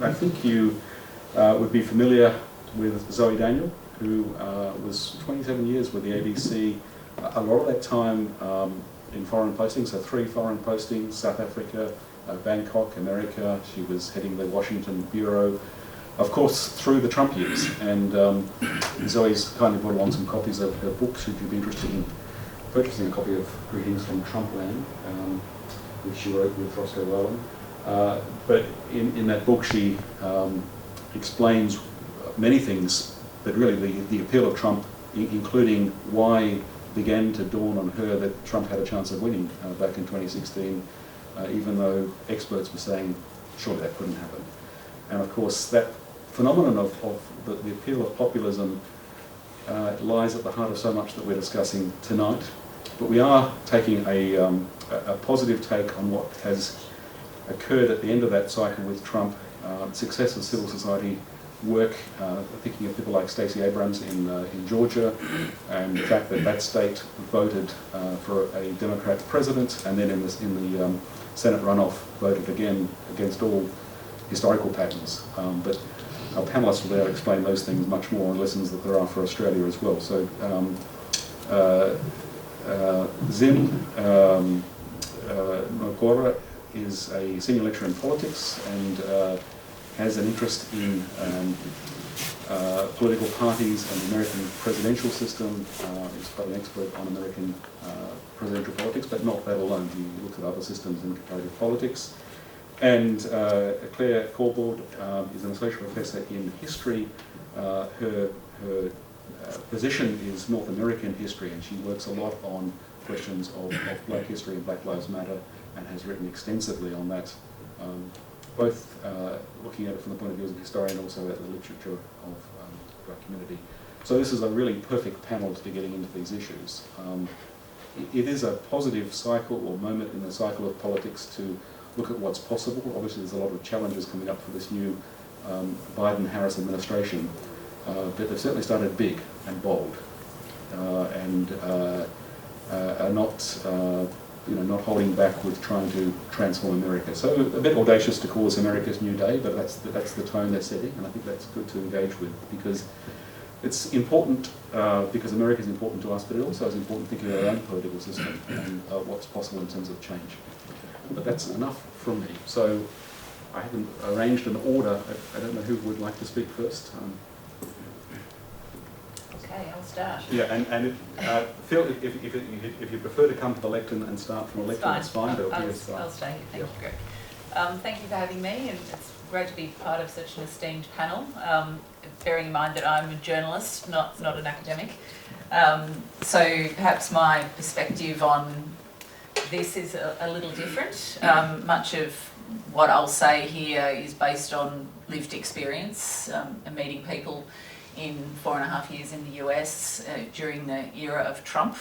I think you would be familiar with Zoe Daniel, who was 27 years with the ABC, a lot of that time in foreign postings, so 3 foreign postings, South Africa, Bangkok, America. She was heading the Washington Bureau, of course, through the Trump years. And Zoe's kindly brought along some copies of her book, should you be interested in purchasing a copy of Greetings from Trumpland, which she wrote with Roscoe Whalan. But in that book she explains many things, but really the appeal of Trump, including why it began to dawn on her that Trump had a chance of winning back in 2016, even though experts were saying surely that couldn't happen. And of course that phenomenon of the appeal of populism lies at the heart of so much that we're discussing tonight. But we are taking a positive take on what has occurred at the end of that cycle with Trump, success of civil society work, thinking of people like Stacy Abrams in Georgia, and the fact that that state voted for a Democrat president, and then in the Senate runoff voted again against all historical patterns. But our panellists will be able to explain those things much more and lessons that there are for Australia as well. So Zim Nogora is a senior lecturer in politics and has an interest in political parties and the American presidential system. He's quite an expert on American presidential politics, but not that alone. He looks at other systems in comparative politics. And Claire Corbould is an associate professor in history. Her position is North American history, and she works a lot on questions of Black history and Black Lives Matter, and has written extensively on that, both looking at it from the point of view as a historian, also at the literature of the Black community. So this is a really perfect panel to be getting into these issues. It is a positive cycle or moment in the cycle of politics to look at what's possible. Obviously there's a lot of challenges coming up for this new Biden-Harris administration, but they've certainly started big and bold, and are not not holding back with trying to transform America. So a bit audacious to call this America's New Day, but that's the tone they're setting, and I think that's good to engage with, because it's important, because America is important to us, but it also is important thinking of our own political system and what's possible in terms of change. But that's enough from me. So I haven't arranged an order. I don't know who would like to speak first. Okay, I'll start. Yeah, and Phil, if you prefer to come to the lectern and start from a lectern, it's fine. But I'll stay here. Thank you, Greg. Thank you for having me, and it's great to be part of such an esteemed panel. Bearing in mind that I'm a journalist, not an academic, so perhaps my perspective on this is a little different. Much of what I'll say here is based on lived experience and meeting people in 4.5 years in the US during the era of Trump,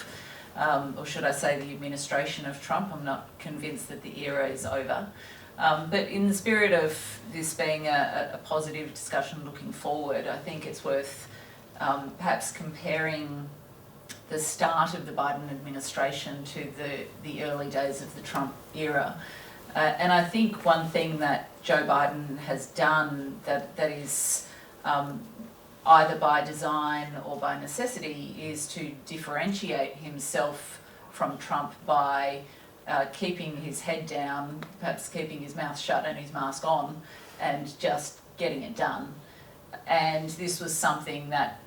or should I say the administration of Trump. I'm not convinced that the era is over. But in the spirit of this being a positive discussion looking forward, I think it's worth perhaps comparing the start of the Biden administration to the early days of the Trump era. And I think one thing that Joe Biden has done that is either by design or by necessity is to differentiate himself from Trump by keeping his head down, perhaps keeping his mouth shut and his mask on, and just getting it done. And this was something that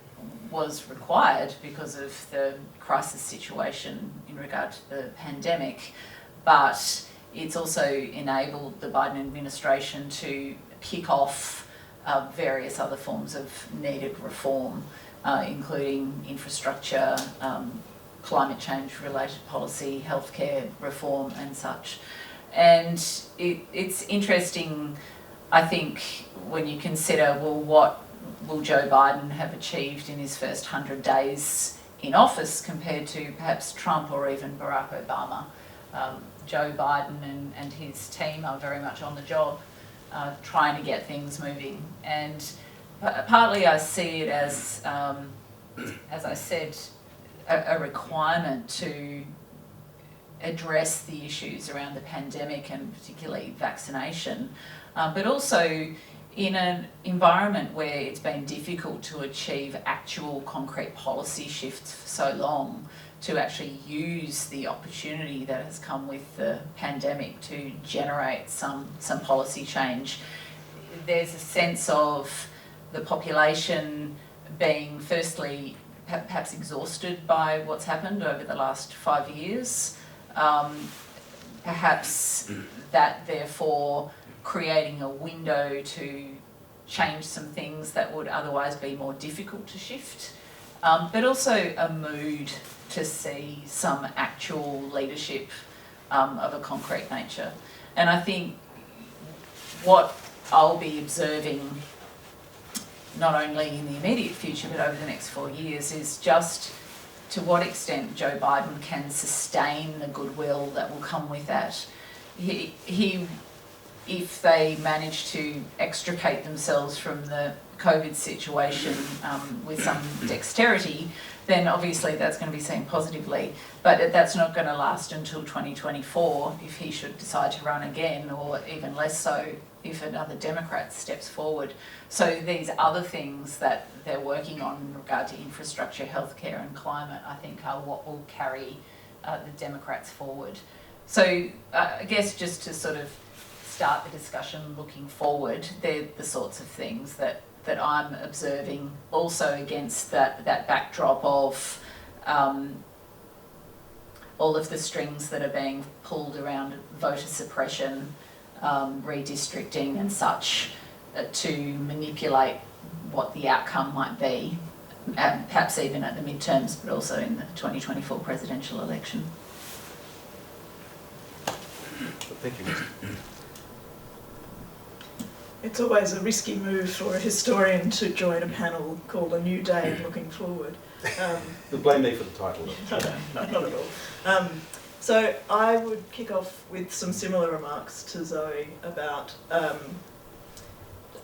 was required because of the crisis situation in regard to the pandemic, but it's also enabled the Biden administration to kick off various other forms of needed reform, including infrastructure, climate change related policy, healthcare reform and such. And it's interesting, I think, when you consider, well, what will Joe Biden have achieved in his first 100 days in office compared to perhaps Trump or even Barack Obama. Joe Biden and his team are very much on the job trying to get things moving. And partly I see it as I said, a requirement to address the issues around the pandemic and particularly vaccination, but also in an environment where it's been difficult to achieve actual concrete policy shifts for so long, to actually use the opportunity that has come with the pandemic to generate some policy change. There's a sense of the population being firstly perhaps exhausted by what's happened over the last 5 years. Perhaps that therefore creating a window to change some things that would otherwise be more difficult to shift, but also a mood to see some actual leadership of a concrete nature. And I think what I'll be observing, not only in the immediate future but over the next 4 years, is just to what extent Joe Biden can sustain the goodwill that will come with that. If they manage to extricate themselves from the COVID situation with some dexterity, then obviously that's going to be seen positively. But that's not going to last until 2024 if he should decide to run again, or even less so if another Democrat steps forward. So these other things that they're working on in regard to infrastructure, healthcare and climate, I think are what will carry the Democrats forward. So I guess just to sort of start the discussion looking forward, they're the sorts of things that I'm observing, also against that backdrop of all of the strings that are being pulled around voter suppression, redistricting and such, to manipulate what the outcome might be, perhaps even at the midterms, but also in the 2024 presidential election. Thank you. It's always a risky move for a historian to join a panel called A New Day and Looking Forward. Blame me for the title. No, not at all. So I would kick off with some similar remarks to Zoe about,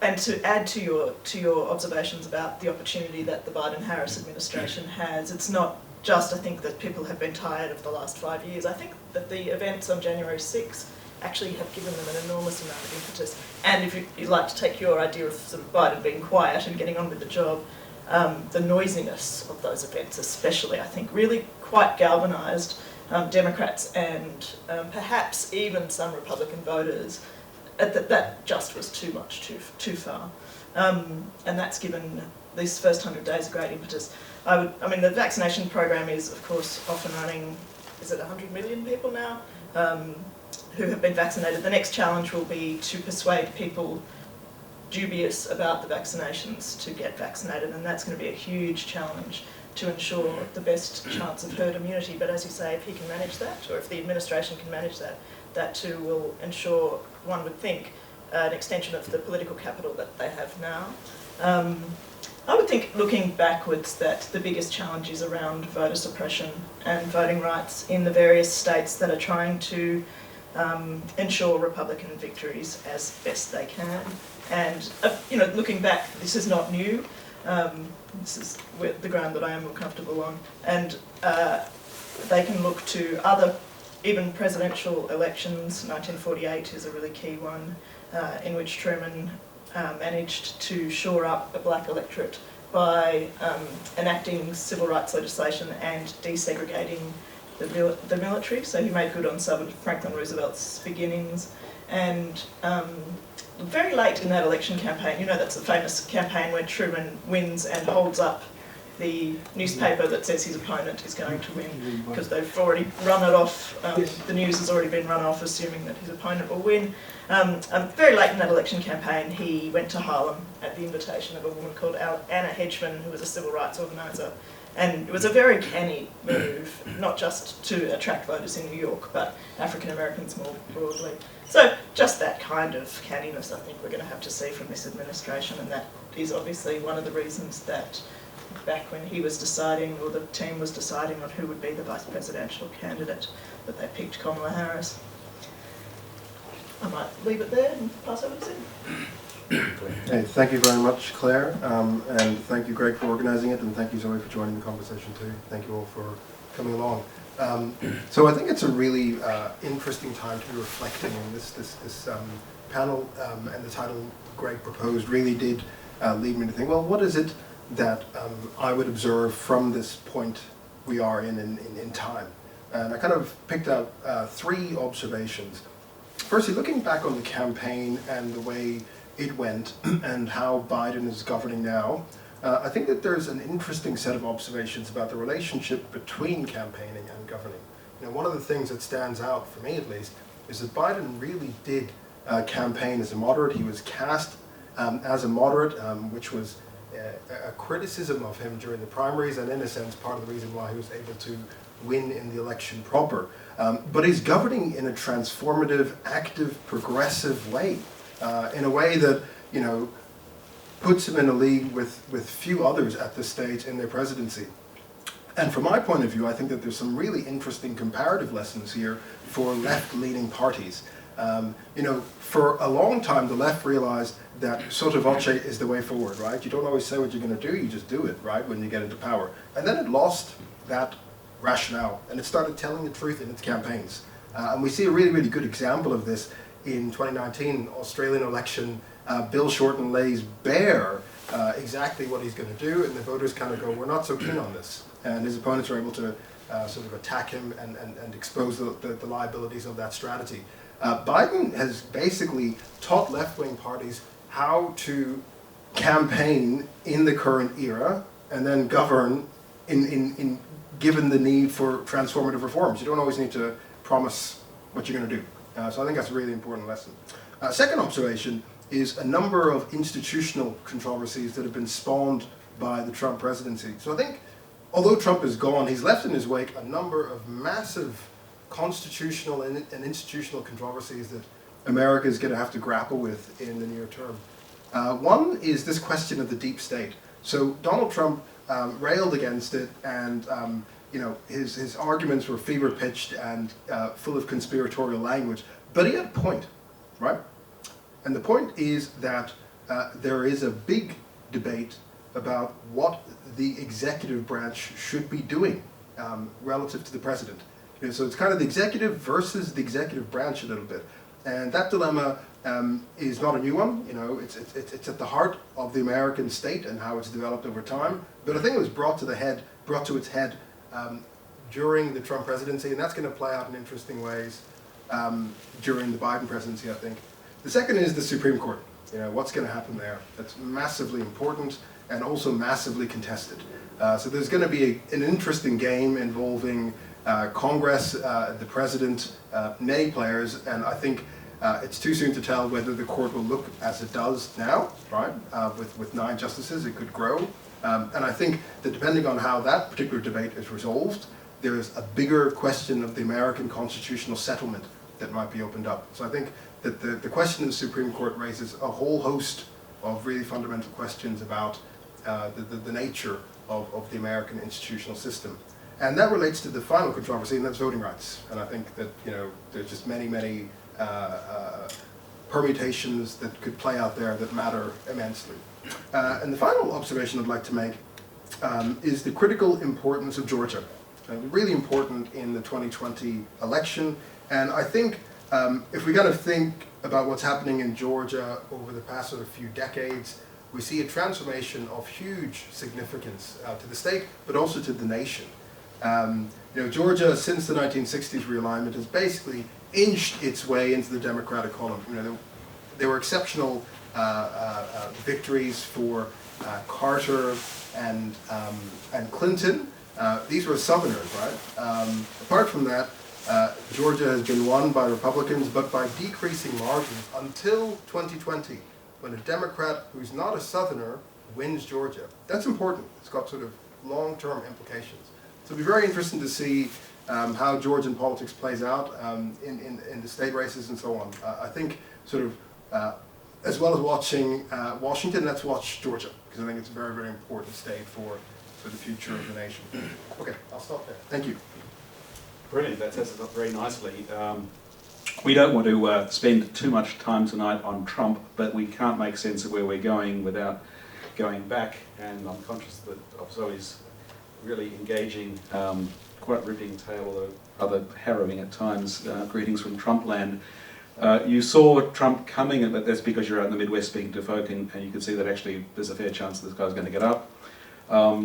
and to add to your observations about the opportunity that the Biden-Harris administration has. It's not just, I think, that people have been tired of the last 5 years. I think that the events on January 6th actually have given them an enormous amount of impetus. And if you'd like to take your idea of sort of Biden being quiet and getting on with the job, the noisiness of those events especially, I think, really quite galvanised Democrats and perhaps even some Republican voters. That just was too much, too far. And that's given these first 100 days a great impetus. I mean, the vaccination program is, of course, off and running. Is it 100 million people now who have been vaccinated? The next challenge will be to persuade people dubious about the vaccinations to get vaccinated, and that's going to be a huge challenge to ensure the best chance of herd immunity. But as you say, if he can manage that, or if the administration can manage that, that too will ensure, one would think, an extension of the political capital that they have now. I would think, looking backwards, that the biggest challenge is around voter suppression and voting rights in the various states that are trying to ensure Republican victories as best they can. And, looking back, this is not new. This is the ground that I am more comfortable on. And they can look to other, even presidential elections. 1948 is a really key one, in which Truman managed to shore up a black electorate by enacting civil rights legislation and desegregating the military. So he made good on some of Franklin Roosevelt's beginnings. And very late in that election campaign, that's the famous campaign where Truman wins and holds up the newspaper that says his opponent is going to win, because they've already run it off. The news has already been run off, assuming that his opponent will win. Very late in that election campaign, he went to Harlem at the invitation of a woman called Anna Hedgeman, who was a civil rights organiser. And it was a very canny move, not just to attract voters in New York, but African Americans more broadly. So just that kind of canniness, I think, we're going to have to see from this administration, and that is obviously one of the reasons that back when he was deciding, or the team was deciding on who would be the vice presidential candidate, that they picked Kamala Harris. I might leave it there and pass over to Sid. Hey, thank you very much, Claire, and thank you, Greg, for organising it, and thank you, Zoe, for joining the conversation too. Thank you all for coming along. So I think it's a really interesting time to be reflecting on this panel, and the title Greg proposed really did lead me to think, well, what is it that I would observe from this point we are in time? And I kind of picked out 3 observations. Firstly, looking back on the campaign and the way it went and how Biden is governing now, I think that there's an interesting set of observations about the relationship between campaigning and governing. You know, one of the things that stands out, for me at least, is that Biden really did campaign as a moderate. He was cast as a moderate, which was a criticism of him during the primaries, and in a sense part of the reason why he was able to win in the election proper. But he's governing in a transformative, active, progressive way, in a way that, you know, puts him in a league with few others at this stage in their presidency. And from my point of view, I think that there's some really interesting comparative lessons here for left-leaning parties. You know, for a long time, the left realized that sotto voce is the way forward, right? You don't always say what you're going to do, you just do it, right, when you get into power. And then it lost that rationale, and it started telling the truth in its campaigns. And we see a really, really good example of this in 2019 Australian election. Bill Shorten lays bare exactly what he's going to do, and the voters kind of go, we're not so keen on this. And his opponents are able to sort of attack him and expose the liabilities of that strategy. Biden has basically taught left-wing parties how to campaign in the current era and then govern in given the need for transformative reforms. You don't always need to promise what you're going to do. So I think that's a really important lesson. Second observation is a number of institutional controversies that have been spawned by the Trump presidency. So I think, although Trump is gone, he's left in his wake a number of massive constitutional and institutional controversies that America is going to have to grapple with in the near term. One is this question of the deep state. So Donald Trump railed against it, and you know, his arguments were fever-pitched and full of conspiratorial language, but he had a point, right? And the point is that there is a big debate about what the executive branch should be doing relative to the president. You know, so it's kind of the executive versus the executive branch a little bit. And that dilemma is not a new one. You know, it's at the heart of the American state and how it's developed over time. But I think it was brought to its head during the Trump presidency, and that's going to play out in interesting ways during the Biden presidency, I think. The second is the Supreme Court. You know, what's going to happen there? That's massively important and also massively contested. So there's going to be an interesting game involving Congress, the president, many players, and I think it's too soon to tell whether the court will look as it does now, right? With 9 justices, it could grow. And I think that depending on how that particular debate is resolved, there is a bigger question of the American constitutional settlement that might be opened up. So I think that the question of the Supreme Court raises a whole host of really fundamental questions about the nature of the American institutional system. And that relates to the final controversy, and that's voting rights. And I think that, you know, there's just many permutations that could play out there that matter immensely. And the final observation I'd like to make is the critical importance of Georgia. Really important in the 2020 election. And I think if we kind of think about what's happening in Georgia over the past sort of few decades, we see a transformation of huge significance to the state, but also to the nation. You know, Georgia, since the 1960s realignment, has basically inched its way into the Democratic column. You know, there were exceptional victories for Carter and Clinton. These were Southerners, right? Apart from that, Georgia has been won by Republicans, but by decreasing margins until 2020, when a Democrat who's not a Southerner wins Georgia. That's important. It's got sort of long-term implications. So it'll be very interesting to see how Georgian politics plays out in the state races and so on. I think sort of, as well as watching Washington, let's watch Georgia, because I think it's a very, very important state for the future of the nation. Okay, I'll stop there. Thank you. Brilliant, that sets us up very nicely. We don't want to spend too much time tonight on Trump, but we can't make sense of where we're going without going back, and I'm conscious of Zoe's really engaging, quite ripping tale, although rather harrowing at times, greetings from Trumpland. You saw Trump coming, but that's because you're out in the Midwest speaking to folk, and you can see that actually there's a fair chance this guy's going to get up. How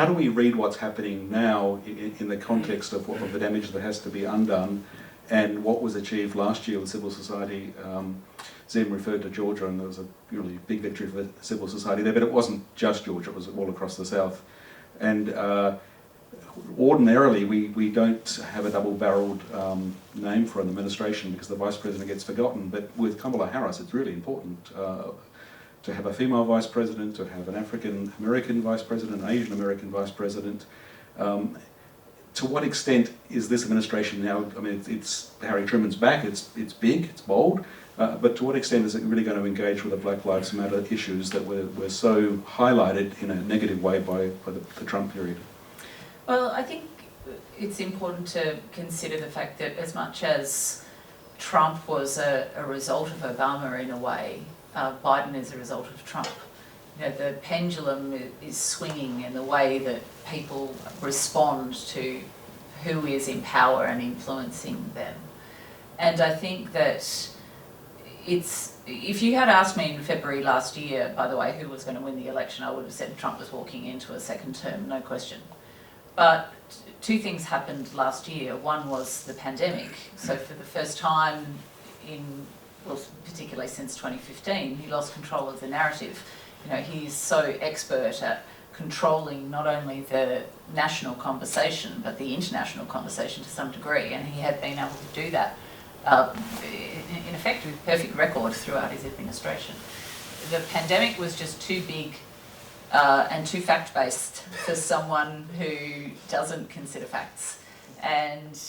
do we read what's happening now in the context of the damage that has to be undone, and what was achieved last year with civil society? Zim referred to Georgia, and there was a really big victory for civil society there, but it wasn't just Georgia, it was all across the South. And ordinarily, we don't have a double-barrelled name for an administration because the Vice President gets forgotten, but with Kamala Harris, it's really important to have a female Vice President, to have an African American Vice President, an Asian American Vice President. To what extent is this administration now, I mean, it's Harry Truman's back, it's big, it's bold, but to what extent is it really going to engage with the Black Lives Matter issues that were so highlighted in a negative way by the Trump period? Well, I think it's important to consider the fact that as much as Trump was a result of Obama in a way, Biden is a result of Trump. You know, the pendulum is swinging in the way that people respond to who is in power and influencing them. And I think that if you had asked me in February last year, by the way, who was going to win the election, I would have said Trump was walking into a second term, no question. But two things happened last year. One was the pandemic. So for the first time particularly since 2015, he lost control of the narrative. You know, he's so expert at controlling not only the national conversation, but the international conversation to some degree, and he had been able to do that in effect with perfect record throughout his administration. The pandemic was just too big and too fact-based for someone who doesn't consider facts, and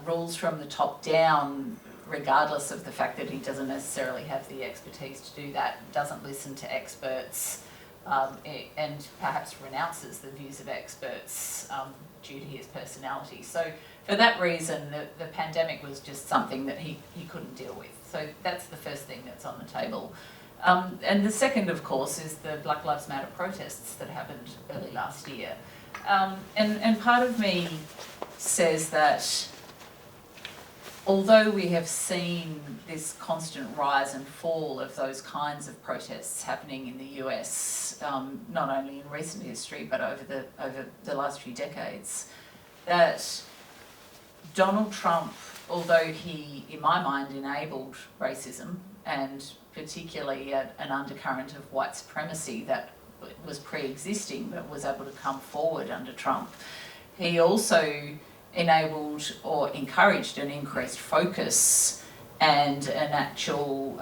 rules from the top down, regardless of the fact that he doesn't necessarily have the expertise to do that, doesn't listen to experts, and perhaps renounces the views of experts due to his personality. So for that reason, the pandemic was just something that he couldn't deal with. So that's the first thing that's on the table. And the second, of course, is the Black Lives Matter protests that happened early last year. And part of me says that although we have seen this constant rise and fall of those kinds of protests happening in the US, not only in recent history but over the last few decades, that Donald Trump, although he, in my mind, enabled racism and particularly an undercurrent of white supremacy that was pre-existing but was able to come forward under Trump, he also enabled or encouraged an increased focus and an actual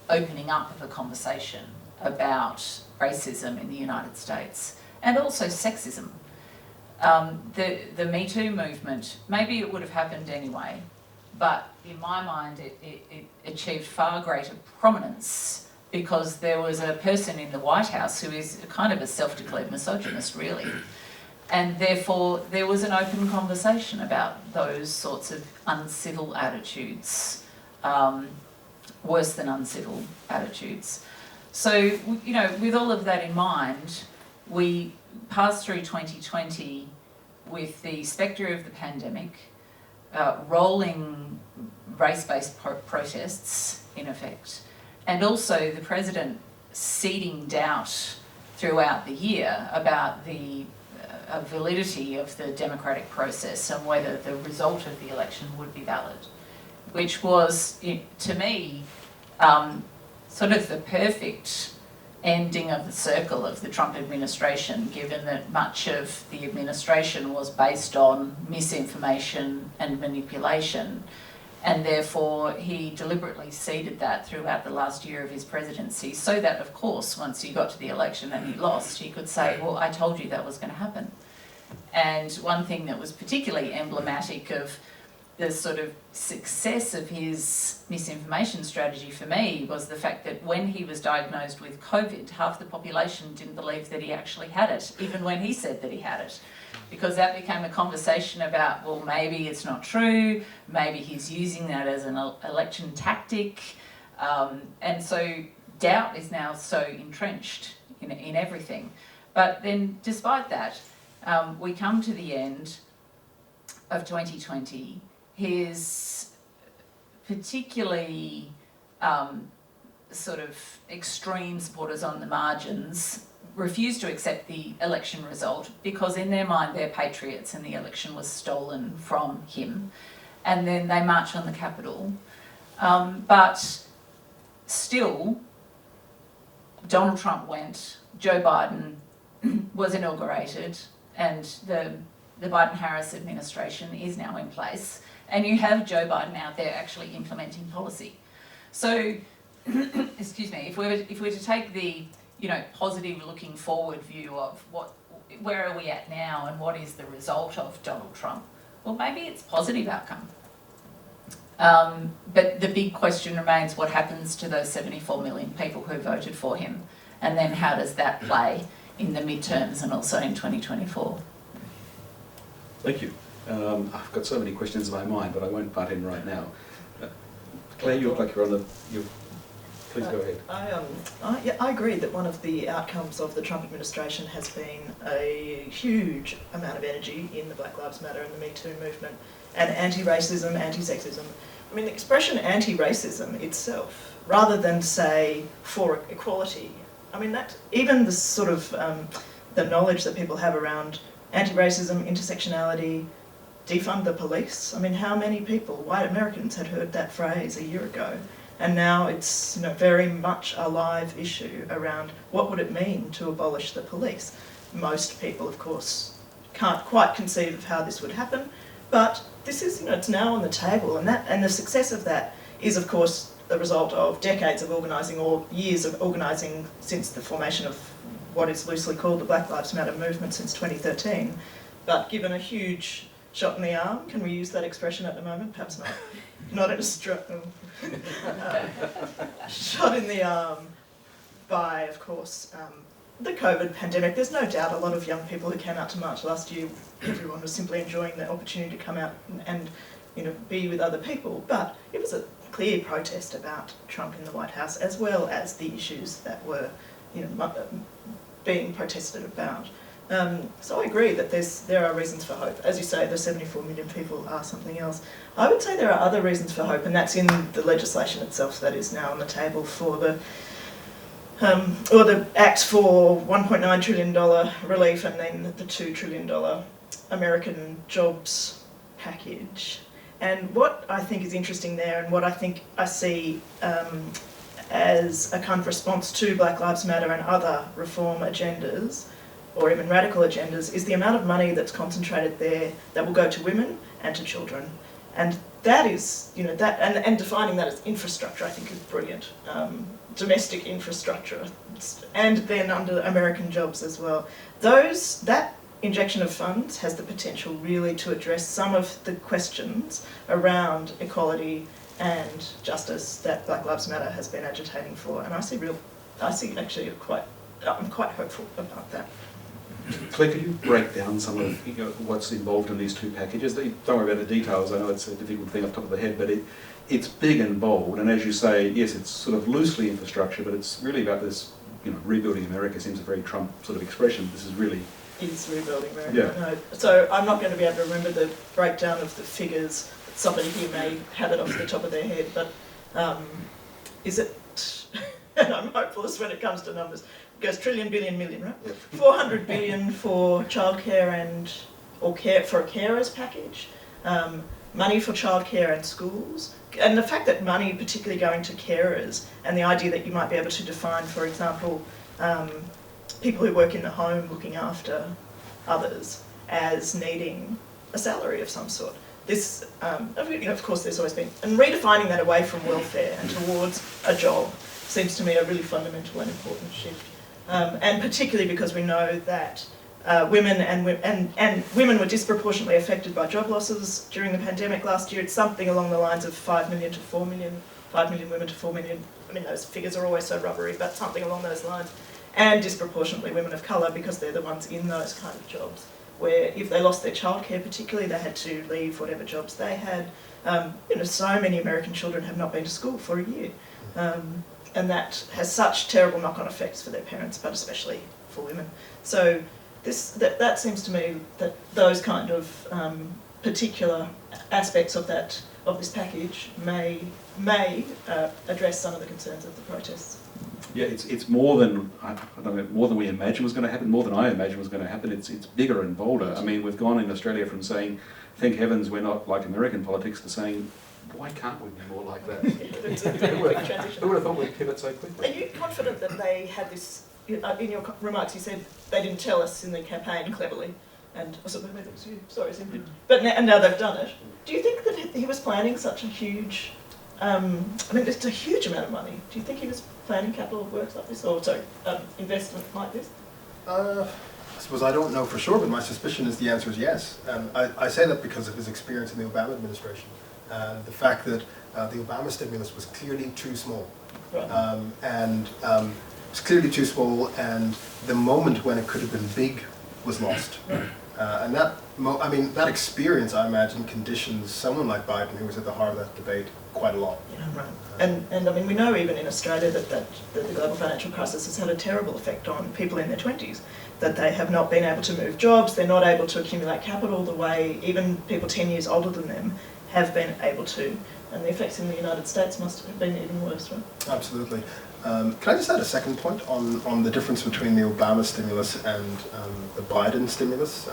opening up of a conversation about racism in the United States and also sexism. The Me Too movement, maybe it would have happened anyway, but in my mind it achieved far greater prominence because there was a person in the White House who is kind of a self-declared misogynist, really. And therefore, there was an open conversation about those sorts of uncivil attitudes, worse than uncivil attitudes. So, you know, with all of that in mind, we passed through 2020 with the spectre of the pandemic, rolling race-based protests, in effect, and also the president seeding doubt throughout the year about the validity of the democratic process and whether the result of the election would be valid, which was, to me, sort of the perfect ending of the circle of the Trump administration, given that much of the administration was based on misinformation and manipulation, and therefore he deliberately seeded that throughout the last year of his presidency so that, of course, once he got to the election and he lost, he could say, well, I told you that was going to happen. And one thing that was particularly emblematic of the sort of success of his misinformation strategy for me was the fact that when he was diagnosed with COVID, half the population didn't believe that he actually had it, even when he said that he had it. Because that became a conversation about, well, maybe it's not true, maybe he's using that as an election tactic. And so doubt is now so entrenched in everything. But then despite that, we come to the end of 2020. His particularly sort of extreme supporters on the margins refused to accept the election result because in their mind they're patriots and the election was stolen from him. And then they marched on the Capitol. But still, Donald Trump went, Joe Biden was inaugurated, and the Biden-Harris administration is now in place. And you have Joe Biden out there actually implementing policy. So, excuse me, if we were to take the positive looking forward view of where are we at now and what is the result of Donald Trump, well, maybe it's a positive outcome. But the big question remains what happens to those 74 million people who voted for him, and then how does that play in the midterms and also in 2024? Thank you. I've got so many questions in my mind, but I won't butt in right now. Claire, you look like you're on the... Please go ahead. I agree that one of the outcomes of the Trump administration has been a huge amount of energy in the Black Lives Matter and the Me Too movement, and anti-racism, anti-sexism. I mean, the expression anti-racism itself, rather than say for equality, I mean, that even the sort of the knowledge that people have around anti-racism, intersectionality, defund the police. I mean, how many people, white Americans, had heard that phrase a year ago? And now it's very much a live issue around what would it mean to abolish the police. Most people, of course, can't quite conceive of how this would happen, but this is, it's now on the table, and the success of that is, of course, the result of decades of organising or years of organising since the formation of what is loosely called the Black Lives Matter movement since 2013, but given a huge shot in the arm. Can we use that expression at the moment? Perhaps not. Not in Australia. Shot in the arm by, of course, the COVID pandemic. There's no doubt a lot of young people who came out to march last year, everyone was simply enjoying the opportunity to come out and be with other people. But it was a clear protest about Trump in the White House, as well as the issues that were being protested about. So I agree that there are reasons for hope. As you say, the 74 million people are something else. I would say there are other reasons for hope, and that's in the legislation itself that is now on the table for the Act for $1.9 trillion relief, and then the $2 trillion American jobs package. And what I think is interesting there, and what I think I see as a kind of response to Black Lives Matter and other reform agendas, or even radical agendas, is the amount of money that's concentrated there that will go to women and to children. And that is, and defining that as infrastructure, I think is brilliant. Domestic infrastructure, and then under American jobs as well. That injection of funds has the potential really to address some of the questions around equality and justice that Black Lives Matter has been agitating for. And I'm quite hopeful about that. Claire, could you break down some of what's involved in these two packages? Don't worry about the details. I know it's a difficult thing off the top of the head, but it's big and bold. And as you say, yes, it's sort of loosely infrastructure, but it's really about this. Rebuilding America seems a very Trump sort of expression. This is really rebuilding America. Yeah. No. So I'm not going to be able to remember the breakdown of the figures. Somebody here may have it off the top of their head, but is it? And I'm hopeless when it comes to numbers. It goes trillion, billion, million, right? Yep. 400 billion for childcare for a carers package, money for childcare and schools, and the fact that money, particularly going to carers, and the idea that you might be able to define, for example, people who work in the home looking after others as needing a salary of some sort. This, of course, there's always been, and redefining that away from welfare and towards a job seems to me a really fundamental and important shift. And particularly because we know that women and women were disproportionately affected by job losses during the pandemic last year. It's something along the lines of 5 million to 4 million, 5 million women to 4 million. I mean, those figures are always so rubbery, but something along those lines. And disproportionately women of colour, because they're the ones in those kind of jobs, where if they lost their childcare particularly, they had to leave whatever jobs they had. So many American children have not been to school for a year. And that has such terrible knock-on effects for their parents, but especially for women. So that seems to me that those kind of particular aspects of that of this package may address some of the concerns of the protests. Yeah, it's more than I don't know, more than we imagined was going to happen, more than I imagined was going to happen. It's bigger and bolder. I mean, we've gone in Australia from saying, "Thank heavens we're not like American politics," to saying, "Why can't we be more like that?" It's a very quick transition. Who would have thought we'd pivot so Are quickly? you confident that they had this, in your remarks you said they didn't tell us in the campaign cleverly, and was it maybe it was you? Sorry, Sim. But now they've done it. Do you think that he was planning such a huge, I mean it's a huge amount of money. Do you think he was planning capital works like this, or sorry, investment like this? I suppose I don't know for sure, but my suspicion is the answer is yes. I say that because of his experience in the Obama administration. The fact that the Obama stimulus was clearly too small. Right. It's clearly too small, and the moment when it could have been big was lost. And that experience, I imagine, conditions someone like Biden, who was at the heart of that debate, quite a lot. Yeah, right. And I mean, we know even in Australia that the global financial crisis has had a terrible effect on people in their 20s, that they have not been able to move jobs, they're not able to accumulate capital the way even people 10 years older than them have been able to. And the effects in the United States must have been even worse, right? Absolutely. Can I just add a second point on the difference between the Obama stimulus and the Biden stimulus?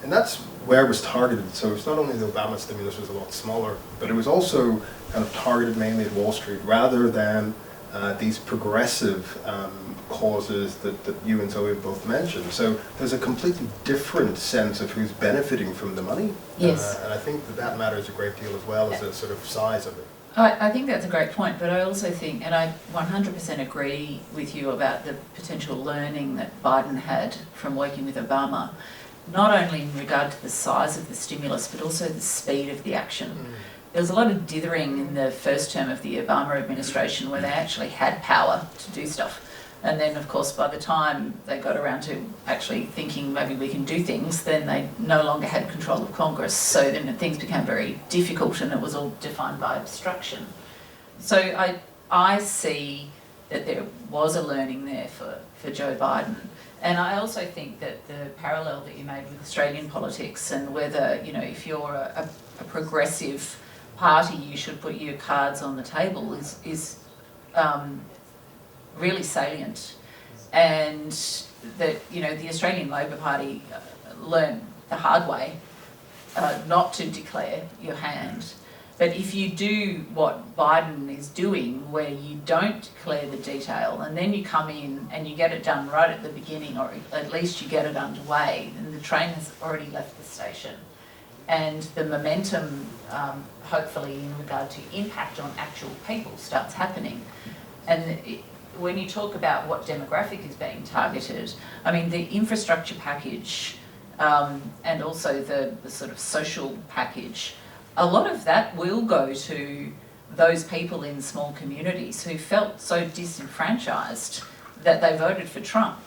And that's where it was targeted. So it's not only the Obama stimulus was a lot smaller, but it was also kind of targeted mainly at Wall Street rather than these progressive causes that you and Zoe both mentioned. So there's a completely different sense of who's benefiting from the money. Yes. And I think that matters a great deal as well as the sort of size of it. I think that's a great point, but I also think, and I 100% agree with you about the potential learning that Biden had from working with Obama, not only in regard to the size of the stimulus, but also the speed of the action. There was a lot of dithering in the first term of the Obama administration where they actually had power to do stuff. And then, of course, by the time they got around to actually thinking maybe we can do things, then they no longer had control of Congress. So then things became very difficult and it was all defined by obstruction. So I see that there was a learning there for Joe Biden. And I also think that the parallel that you made with Australian politics and whether, if you're a progressive party, you should put your cards on the table is really salient, and that the Australian Labor Party learned the hard way not to declare your hand. But if you do what Biden is doing, where you don't declare the detail and then you come in and you get it done right at the beginning, or at least you get it underway, then the train has already left the station. And the momentum, hopefully in regard to impact on actual people, starts happening. And when you talk about what demographic is being targeted, I mean, the infrastructure package and also the sort of social package, a lot of that will go to those people in small communities who felt so disenfranchised that they voted for Trump.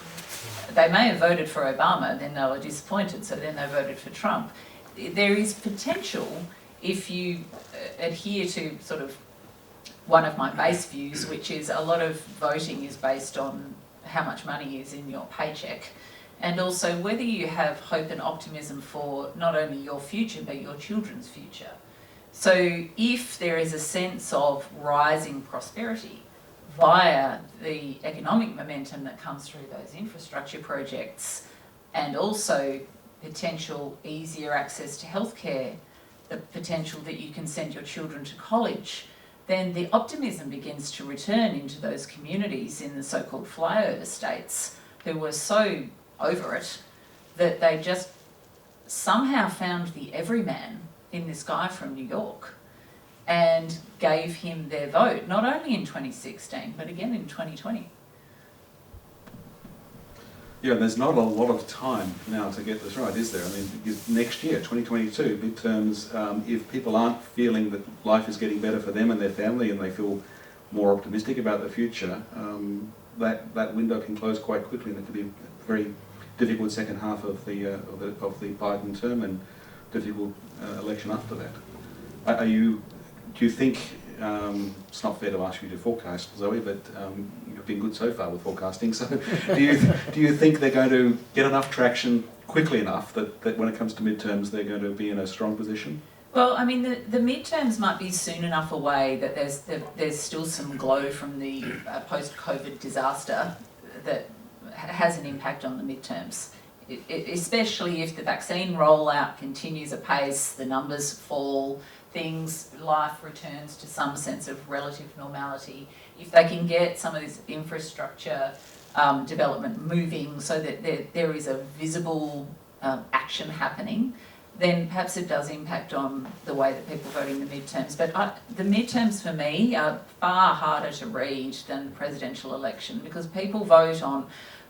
They may have voted for Obama and then they were disappointed, so then they voted for Trump. There is potential, if you adhere to sort of one of my base views, which is a lot of voting is based on how much money is in your paycheck, and also whether you have hope and optimism for not only your future but your children's future. So if there is a sense of rising prosperity via the economic momentum that comes through those infrastructure projects, and also potential easier access to healthcare, the potential that you can send your children to college, then the optimism begins to return into those communities in the so-called flyover states who were so over it that they just somehow found the everyman in this guy from New York and gave him their vote, not only in 2016, but again in 2020. Yeah, there's not a lot of time now to get this right, is there? I mean, because next year, 2022, midterms, if people aren't feeling that life is getting better for them and their family and they feel more optimistic about the future, that window can close quite quickly, and it could be a very difficult second half of the Biden term and difficult election after that. Do you think, it's not fair to ask you to forecast, Zoe, but you've been good so far with forecasting, so do you think they're going to get enough traction quickly enough that when it comes to midterms they're going to be in a strong position? Well, I mean, the midterms might be soon enough away that there's still some glow from the post-COVID disaster that has an impact on the midterms. Especially if the vaccine rollout continues apace, the numbers fall, life returns to some sense of relative normality. If they can get some of this infrastructure development moving so that there is a visible action happening, then perhaps it does impact on the way that people vote in the midterms. But the midterms for me are far harder to read than the presidential election, because people vote on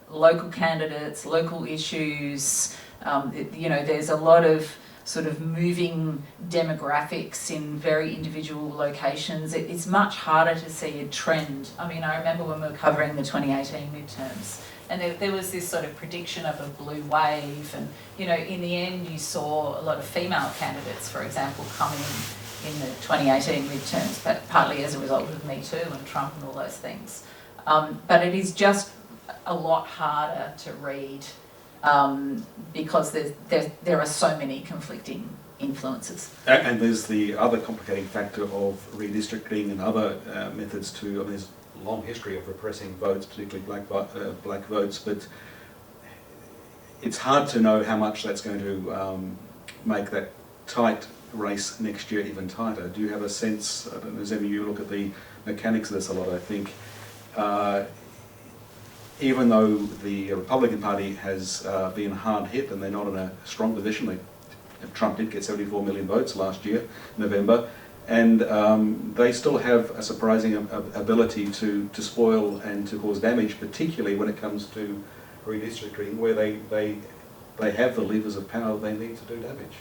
local candidates, local issues. There's a lot of sort of moving demographics in very individual locations. It's much harder to see a trend. I mean, I remember when we were covering the 2018 midterms, and there was this sort of prediction of a blue wave, and in the end you saw a lot of female candidates, for example, coming in the 2018 midterms, but partly as a result of Me Too and Trump and all those things. But it is just a lot harder to read because there are so many conflicting influences. And there's the other complicating factor of redistricting and other methods to, I mean, there's a long history of repressing votes, particularly black votes, but it's hard to know how much that's going to make that tight race next year even tighter. Do you have a sense, I don't know, Zemi, you look at the mechanics of this a lot, I think, even though the Republican Party has been hard hit and they're not in a strong position, Trump did get 74 million votes last year, November, and they still have a surprising ability to spoil and to cause damage, particularly when it comes to redistricting, where they have the levers of power they need to do damage.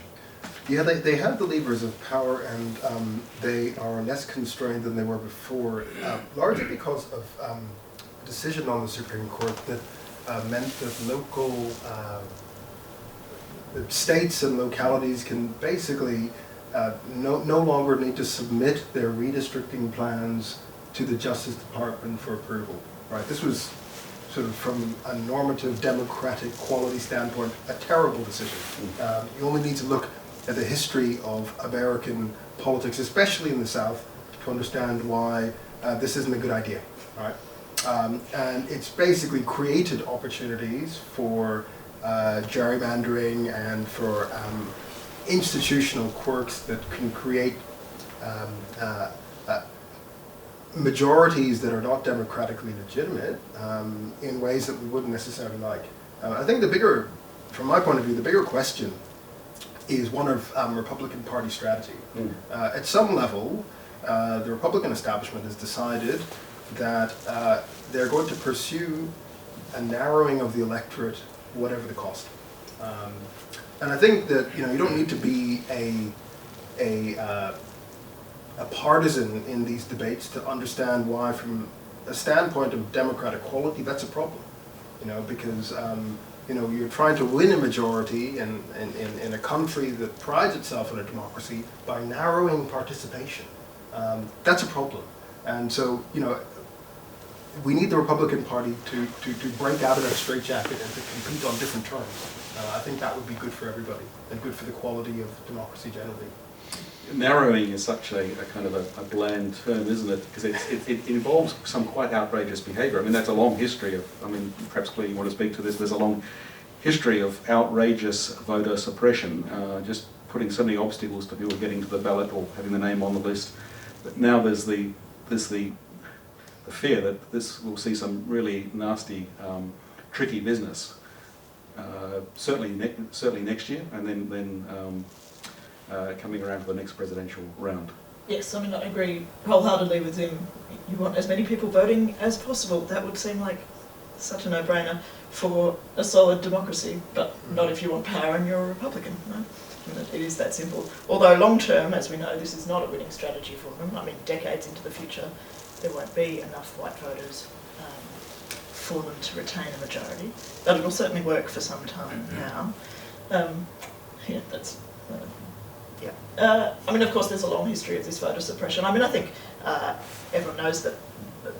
Yeah, they have the levers of power, and they are less constrained than they were before, largely because of decision on the Supreme Court that meant that local states and localities can basically no longer need to submit their redistricting plans to the Justice Department for approval. Right? This was sort of from a normative democratic quality standpoint a terrible decision. You only need to look at the history of American politics, especially in the South, to understand why this isn't a good idea. Right? And it's basically created opportunities for gerrymandering and for institutional quirks that can create majorities that are not democratically legitimate in ways that we wouldn't necessarily like. I think from my point of view, the bigger question is one of Republican Party strategy. At some level, the Republican establishment has decided that they're going to pursue a narrowing of the electorate, whatever the cost. And I think that you don't need to be a partisan in these debates to understand why, from a standpoint of democratic quality, that's a problem. Because you're trying to win a majority in a country that prides itself on a democracy by narrowing participation. That's a problem. And so, we need the Republican Party to break out of that straitjacket and to compete on different terms. I think that would be good for everybody and good for the quality of democracy generally. Narrowing is such a kind of a bland term, isn't it? Because it involves some quite outrageous behaviour. I mean, that's a long history of, perhaps Claire, you want to speak to this, there's a long history of outrageous voter suppression, just putting so many obstacles to people getting to the ballot or having the name on the list. But now there's the fear that this will see some really nasty, tricky business. Certainly next year, and then coming around to the next presidential round. Yes, I agree wholeheartedly with him. You want as many people voting as possible. That would seem like such a no-brainer for a solid democracy, but not if you want power and you're a Republican. No? It is that simple. Although long-term, as we know, this is not a winning strategy for them. Decades into the future, there won't be enough white voters for them to retain a majority. But it'll certainly work for some time now. Of course, there's a long history of this voter suppression. I think everyone knows that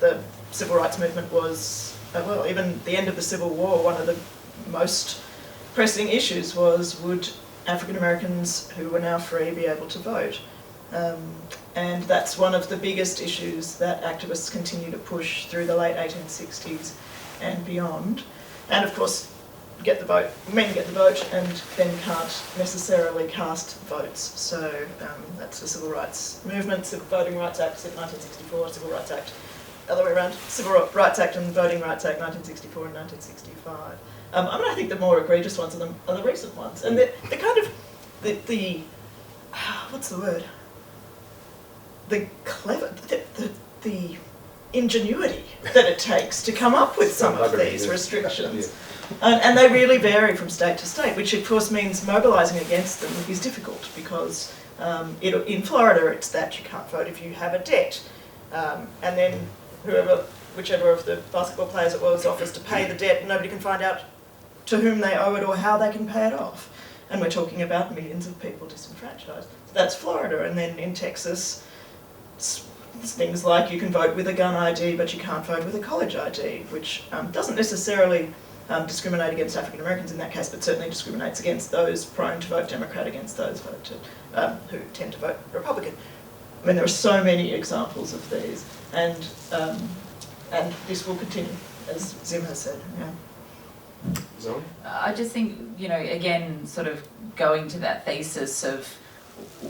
the civil rights movement was, even the end of the Civil War, one of the most pressing issues was, would African Americans who were now free be able to vote. And that's one of the biggest issues that activists continue to push through the late 1860s and beyond. And of course, men get the vote and then can't necessarily cast votes. So that's the Civil Rights Movement, Voting Rights Act 1964, Civil Rights Act, other way around, Civil Rights Act and Voting Rights Act 1964 and 1965. I think the more egregious ones are the recent ones. And the kind of, what's the word? The clever, the ingenuity that it takes to come up with some of these restrictions. And they really vary from state to state, which of course means mobilising against them is difficult because in Florida it's that you can't vote if you have a debt. And then whichever of the basketball players it was offers to pay the debt and nobody can find out to whom they owe it or how they can pay it off. And we're talking about millions of people disenfranchised. So that's Florida. And then in Texas, it's things like you can vote with a gun ID but you can't vote with a college ID, which doesn't necessarily discriminate against African Americans in that case, but certainly discriminates against those prone to vote Democrat against those who tend to vote Republican. I mean, there are so many examples of these, and this will continue, as Zim has said. Yeah. Zoe? I just think, again, sort of going to that thesis of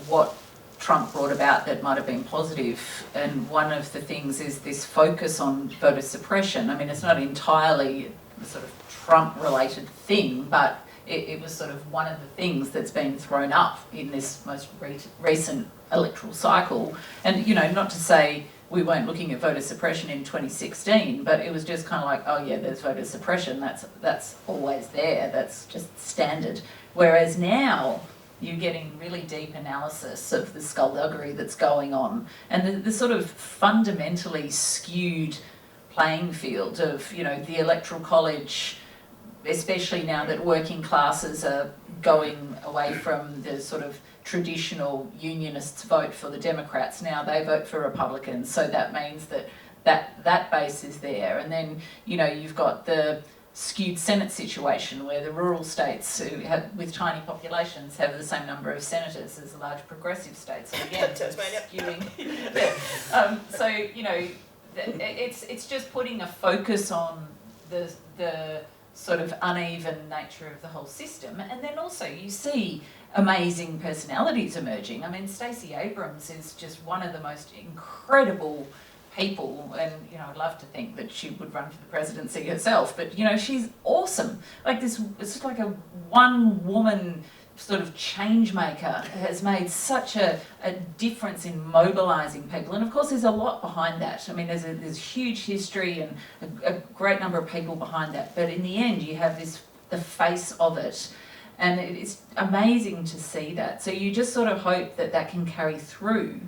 what Trump brought about that might have been positive, and one of the things is this focus on voter suppression. I mean, it's not entirely a sort of Trump-related thing, but it was sort of one of the things that's been thrown up in this most recent electoral cycle. And, not to say we weren't looking at voter suppression in 2016, but it was just kind of like, oh yeah, there's voter suppression, that's always there, that's just standard. Whereas now, you're getting really deep analysis of the skullduggery that's going on, and the sort of fundamentally skewed playing field of, the Electoral College, especially now that working classes are going away from the sort of traditional unionists vote for the Democrats, now they vote for Republicans, so that means that base is there. And then, you've got the skewed Senate situation where the rural states with tiny populations have the same number of senators as the large progressive states. So again, skewing. It's just putting a focus on the sort of uneven nature of the whole system. And then also you see amazing personalities emerging. I mean, Stacy Abrams is just one of the most incredible people, and I'd love to think that she would run for the presidency herself, but she's awesome. Like this, it's just like a one-woman sort of change maker has made such a difference in mobilising people, and of course there's a lot behind that. I mean, there's huge history and a great number of people behind that, but in the end you have the face of it, and it's amazing to see that. So you just sort of hope that can carry through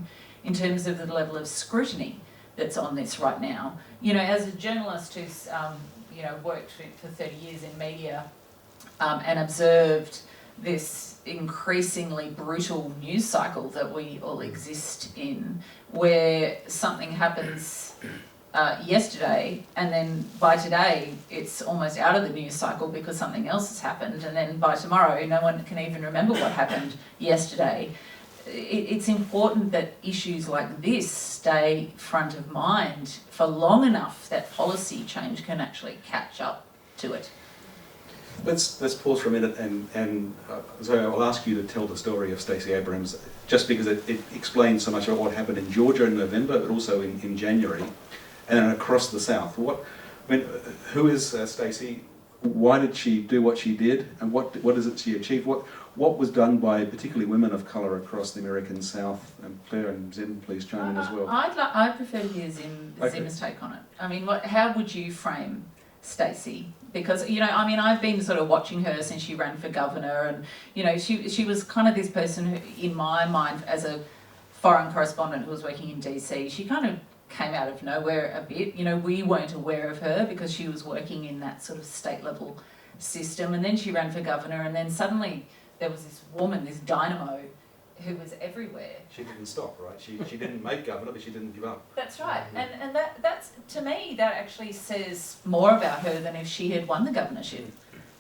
in terms of the level of scrutiny that's on this right now. As a journalist who's worked for 30 years in media and observed this increasingly brutal news cycle that we all exist in, where something happens yesterday and then by today it's almost out of the news cycle because something else has happened, and then by tomorrow no one can even remember what happened yesterday. It's important that issues like this stay front of mind for long enough that policy change can actually catch up to it. Let's pause for a minute, and Zoe, I'll ask you to tell the story of Stacy Abrams, just because it explains so much about what happened in Georgia in November, but also in January, and across the South. Who is Stacy? Why did she do what she did, and what is it she achieved? What was done by particularly women of colour across the American South? And Claire and Zim, please chime in as well. I'd prefer to hear Zim's take on it. I mean, how would you frame Stacey? Because, I've been sort of watching her since she ran for governor, and, she was kind of this person who, in my mind, as a foreign correspondent who was working in DC, she kind of came out of nowhere a bit. We weren't aware of her because she was working in that sort of state level system, and then she ran for governor, and then suddenly there was this woman, this dynamo, who was everywhere. She didn't stop, right? She didn't make governor, but she didn't give up. That's right, and that's, to me, that actually says more about her than if she had won the governorship.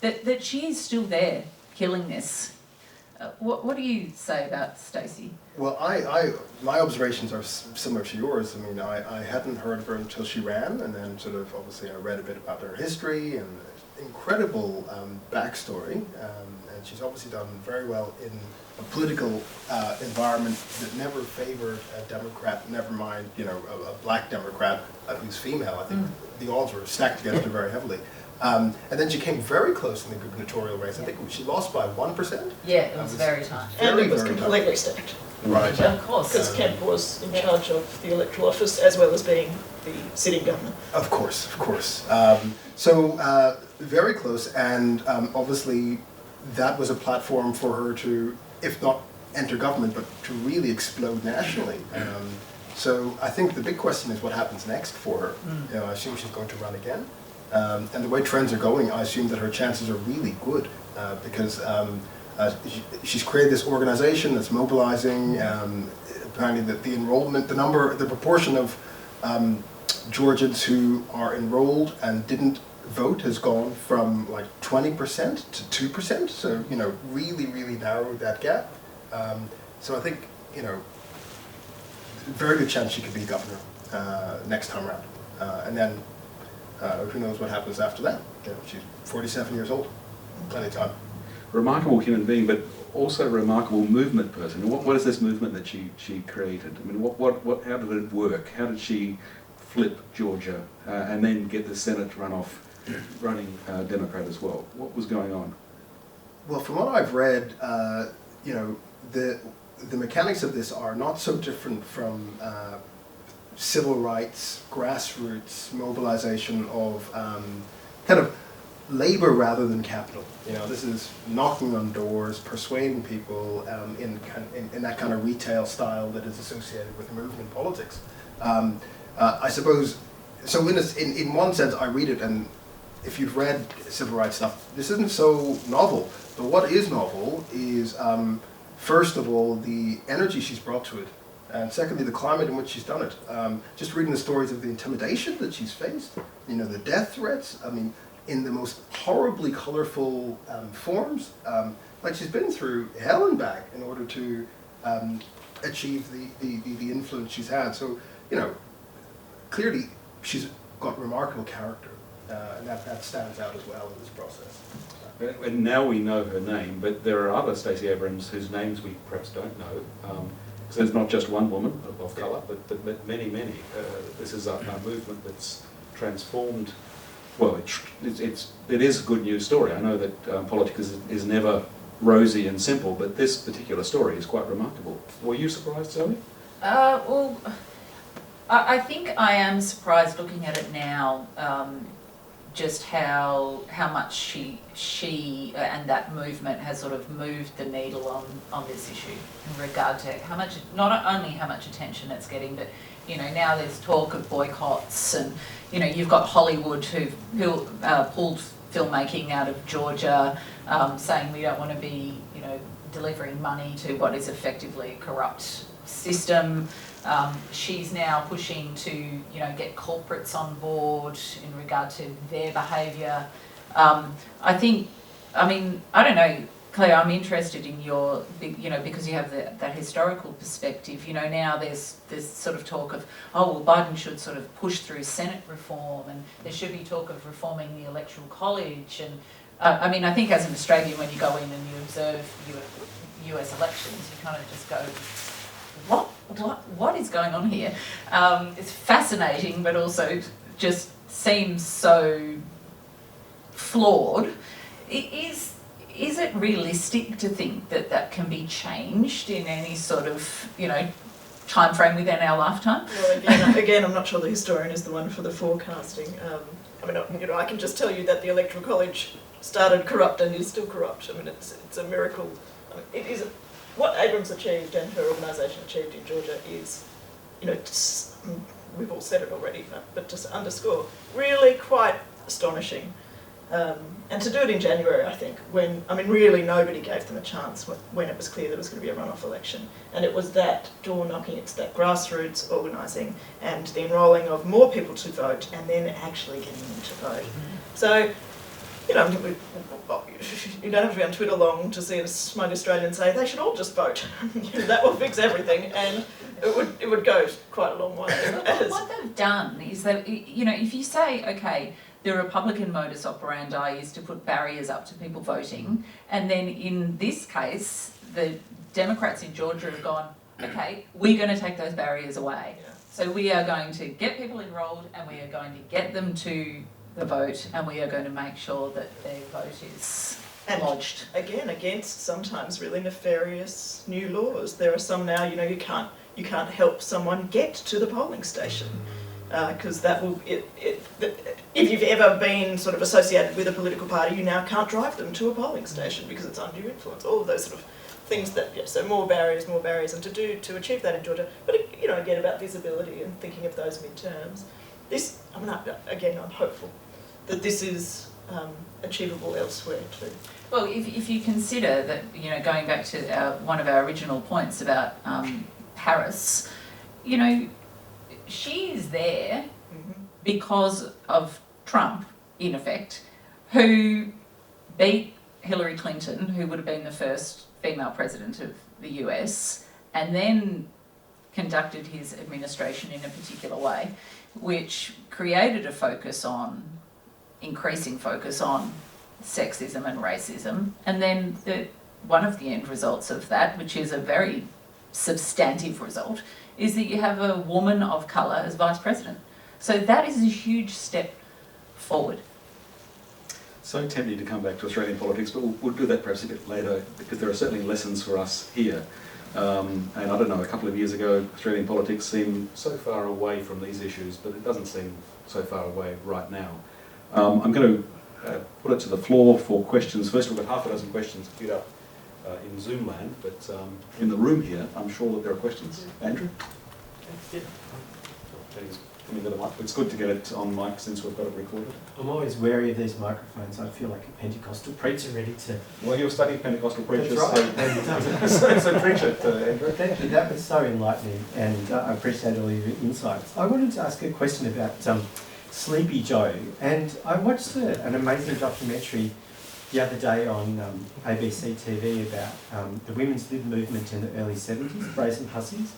That she is still there, killing this What do you say about Stacey? Well, my observations are similar to yours. I mean, I hadn't heard of her until she ran, and then sort of obviously I read a bit about her history and incredible backstory, and she's obviously done very well in a political environment that never favored a Democrat, never mind, you know, a black Democrat who's female. I think the odds were stacked against her very heavily. And then she came very close in the gubernatorial race. I think she lost by 1%. Yeah, it was very tight. And it was very completely stacked. Right. Of course. Because Kemp was in charge of the electoral office as well as being the sitting governor. Of course, of course. Very close, and obviously that was a platform for her to, if not enter government, but to really explode nationally. So I think the big question is what happens next for her. You know, I assume she's going to run again. And the way trends are going, I assume that her chances are really good because she's created this organization that's mobilizing. Apparently, the enrollment, the proportion of Georgians who are enrolled and didn't vote has gone from like 20% to 2%. So you know, really, really narrowed that gap. So I think very good chance she could be governor next time around, and then. Who knows what happens after that? You know, she's 47 years old, plenty of time. Remarkable human being, but also a remarkable movement person. What is this movement that she created? I mean, how did it work? How did she flip Georgia and then get the Senate running Democrat as well? What was going on? Well, from what I've read, the mechanics of this are not so different from civil rights, grassroots mobilization of kind of labor rather than capital. You know, this is knocking on doors, persuading people in that kind of retail style that is associated with movement politics. I suppose, so in one sense I read it, and if you've read civil rights stuff, this isn't so novel. But what is novel is, first of all, the energy she's brought to it. And secondly, the climate in which she's done it. Just reading the stories of the intimidation that she's faced, you know, the death threats, I mean, in the most horribly colorful forms. Like she's been through hell and back in order to achieve the influence she's had. So, you know, clearly she's got remarkable character, and that stands out as well in this process. And now we know her name, but there are other Stacey Abrams whose names we perhaps don't know. So there's not just one woman of colour, but many. This is a movement that's transformed. Well, it is a good news story. I know that politics is never rosy and simple, but this particular story is quite remarkable. Were you surprised, Zoe? Well, I think I am surprised looking at it now. Just how much she and that movement has sort of moved the needle on this issue in regard to how much, not only how much attention it's getting, but you know, now there's talk of boycotts, and you know, you've got Hollywood who pulled filmmaking out of Georgia, saying we don't want to be, you know, delivering money to what is effectively a corrupt system. She's now pushing to, you know, get corporates on board in regard to their behaviour. I don't know, Claire, I'm interested in your, you know, because you have that historical perspective. You know, now there's sort of talk of, oh, well, Biden should sort of push through Senate reform, and there should be talk of reforming the Electoral College. And I think as an Australian, when you go in and you observe US elections, you kind of just go, what is going on here? It's fascinating, but also just seems so flawed. Is it realistic to think that can be changed in any sort of, you know, time frame within our lifetime? Well, again, I'm not sure the historian is the one for the forecasting. I can just tell you that the Electoral College started corrupt and is still corrupt. I mean, it's a miracle. It is. What Abrams achieved and her organisation achieved in Georgia is, you know, we've all said it already, but just to underscore, really quite astonishing. And to do it in January, I think, when, really nobody gave them a chance when it was clear there was going to be a runoff election. And it was that door knocking, it's that grassroots organising and the enrolling of more people to vote and then actually getting them to vote. So you know, you don't have to be on Twitter long to see a smug Australian say they should all just vote. That will fix everything, and it would go quite a long way. What they've done is that, you know, if you say, okay, the Republican modus operandi is to put barriers up to people voting, and then in this case, the Democrats in Georgia have gone, okay, we're going to take those barriers away. Yeah. So we are going to get people enrolled, and we are going to get them to the vote, and we are going to make sure that their vote is lodged. Again, against sometimes really nefarious new laws. There are some now, you know, you can't help someone get to the polling station. Because that will, if you've ever been sort of associated with a political party, you now can't drive them to a polling station because it's undue influence. All of those sort of things that, yeah, so more barriers, and to achieve that in Georgia. But you know, again, about visibility and thinking of those midterms. This, I mean, again, I'm hopeful that this is achievable elsewhere too. Well, if you consider that, you know, going back to one of our original points about Harris, you know, she is there because of Trump, in effect, who beat Hillary Clinton, who would have been the first female president of the US, and then conducted his administration in a particular way, which created a increasing focus on sexism and racism. And then one of the end results of that, which is a very substantive result, is that you have a woman of colour as vice president. So that is a huge step forward. So tempting to come back to Australian politics, but we'll do that perhaps a bit later, because there are certainly lessons for us here. And I don't know, a couple of years ago, Australian politics seemed so far away from these issues, but it doesn't seem so far away right now. I'm going to put it to the floor for questions. First, we've got half a dozen questions queued up in Zoom land, but in the room here, I'm sure that there are questions. Andrew? Yeah. It's good to get it on mic since we've got it recorded. I'm always wary of these microphones. I feel like a Pentecostal preacher ready to... Well, you're studying Pentecostal preachers, That's so preach it, Andrew. Thank you. That was so enlightening, and I appreciate all your insights. I wanted to ask a question about Sleepy Joe, and I watched an amazing documentary the other day on ABC TV about the women's lib movement in the early 70s, Brazen Hussies.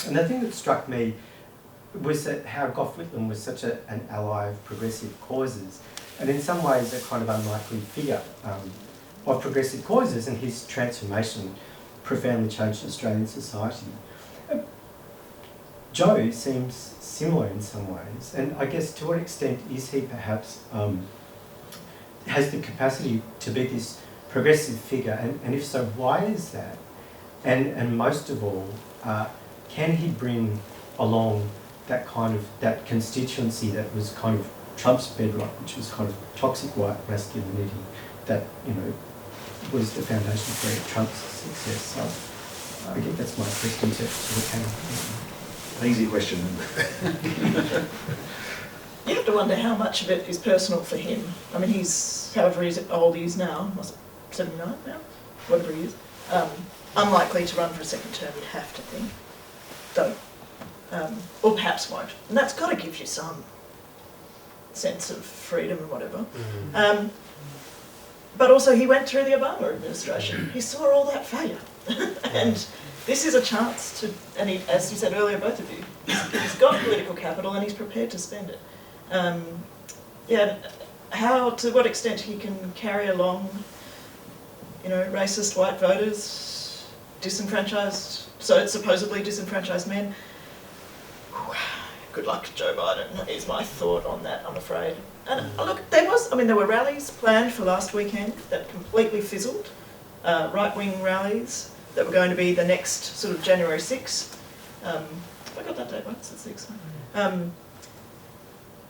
And the thing that struck me was that how Gough Whitlam was such an ally of progressive causes, and in some ways a kind of unlikely figure of progressive causes, and his transformation profoundly changed Australian society. Joe seems similar in some ways, and I guess to what extent is he perhaps has the capacity to be this progressive figure, and if so, why is that? And most of all, can he bring along that constituency that was kind of Trump's bedrock, which was kind of toxic white masculinity that, you know, was the foundation for Trump's success? So I guess that's my question to the panel. An easy question. You have to wonder how much of it is personal for him. I mean, he's, however old he is now, was it 79 now? Whatever he is. Unlikely to run for a second term, you'd have to think. Though. Or perhaps won't. And that's got to give you some sense of freedom and whatever. But also he went through the Obama administration. He saw all that failure. And this is a chance to, and he, as you said earlier, both of you, he's got political capital and he's prepared to spend it. To what extent he can carry along, you know, racist white voters, disenfranchised, so supposedly disenfranchised men. Good luck to Joe Biden is my thought on that, I'm afraid. And look, there were rallies planned for last weekend that completely fizzled, right-wing rallies that were going to be the next sort of January 6th. I got that date right, it's the 6th.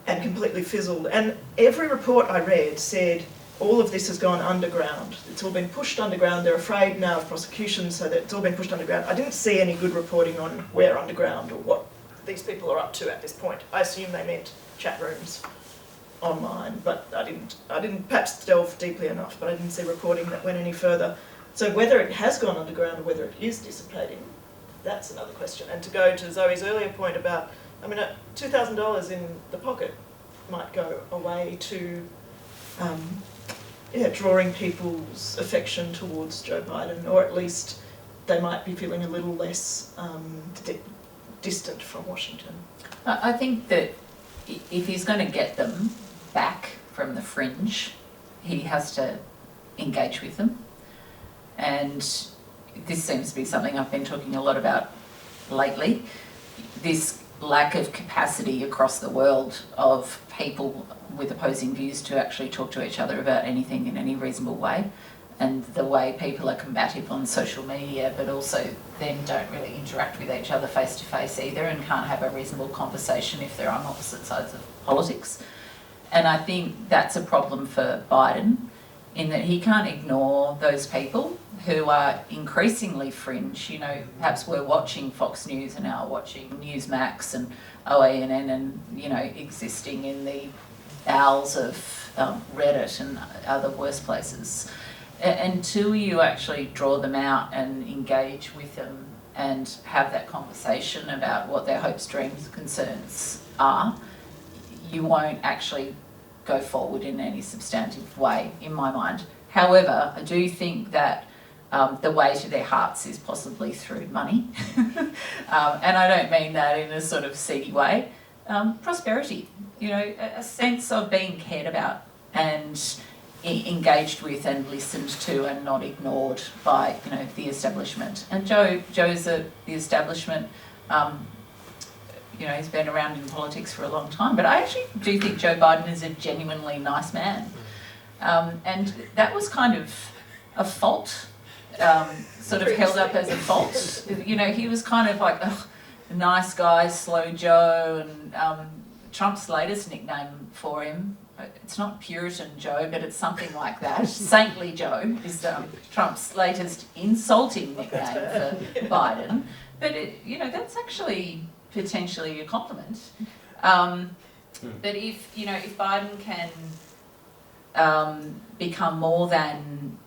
And completely fizzled. And every report I read said all of this has gone underground. It's all been pushed underground. They're afraid now of prosecution, so that it's all been pushed underground. I didn't see any good reporting on where underground or what these people are up to at this point. I assume they meant chat rooms online, but I didn't perhaps delve deeply enough, but I didn't see reporting that went any further. So whether it has gone underground or whether it is dissipating, that's another question. And to go to Zoe's earlier point about, I mean, $2,000 in the pocket might go away to drawing people's affection towards Joe Biden, or at least they might be feeling a little less distant from Washington. I think that if he's going to get them back from the fringe, he has to engage with them. And this seems to be something I've been talking a lot about lately, this lack of capacity across the world of people with opposing views to actually talk to each other about anything in any reasonable way, and the way people are combative on social media but also then don't really interact with each other face to face either, and can't have a reasonable conversation if they're on opposite sides of politics. And I think that's a problem for Biden, in that he can't ignore those people who are increasingly fringe. You know, perhaps we're watching Fox News and now watching Newsmax and OANN and, you know, existing in the bowels of Reddit and other worse places. Until you actually draw them out and engage with them and have that conversation about what their hopes, dreams, concerns are, you won't actually go forward in any substantive way, in my mind. However, I do think that the way to their hearts is possibly through money. And I don't mean that in a sort of seedy way. Prosperity, you know, a sense of being cared about and engaged with and listened to and not ignored by, you know, the establishment. And Joe's the establishment. You know, he's been around in politics for a long time, but I actually do think Joe Biden is a genuinely nice man. And that was kind of a fault, sort of held up as a fault. You know, he was kind of like, ugh, nice guy, slow Joe, and Trump's latest nickname for him, it's not Puritan Joe, but it's something like that. Saintly Joe is Trump's latest insulting nickname for Biden. But, you know, that's actually potentially a compliment. But if, you know, if Biden can become more than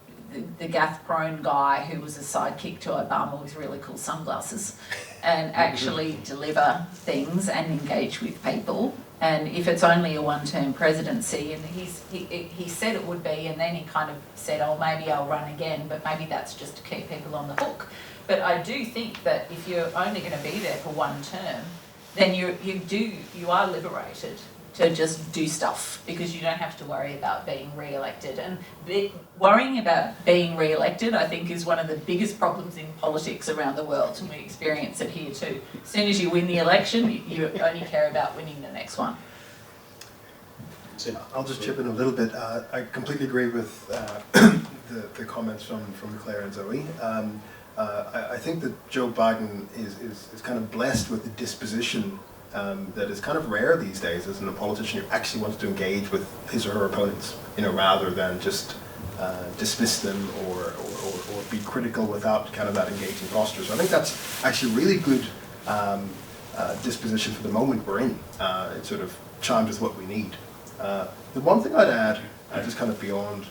the gaff-prone guy who was a sidekick to Obama with really cool sunglasses, and actually deliver things and engage with people, and if it's only a one-term presidency, and he said it would be, and then he kind of said, oh, maybe I'll run again, but maybe that's just to keep people on the hook. But I do think that if you're only going to be there for one term, then you are liberated to just do stuff, because you don't have to worry about being re-elected. And worrying about being re-elected, I think, is one of the biggest problems in politics around the world, and we experience it here too. As soon as you win the election, you only care about winning the next one. I'll just chip in a little bit. I completely agree with the comments from Claire and Zoe. I think that Joe Biden is kind of blessed with the disposition that is kind of rare these days as a politician who actually wants to engage with his or her opponents, you know, rather than just dismiss them or be critical without kind of that engaging posture. So I think that's actually really good disposition for the moment we're in. It sort of chimes with what we need. The one thing I'd add, just kind of beyond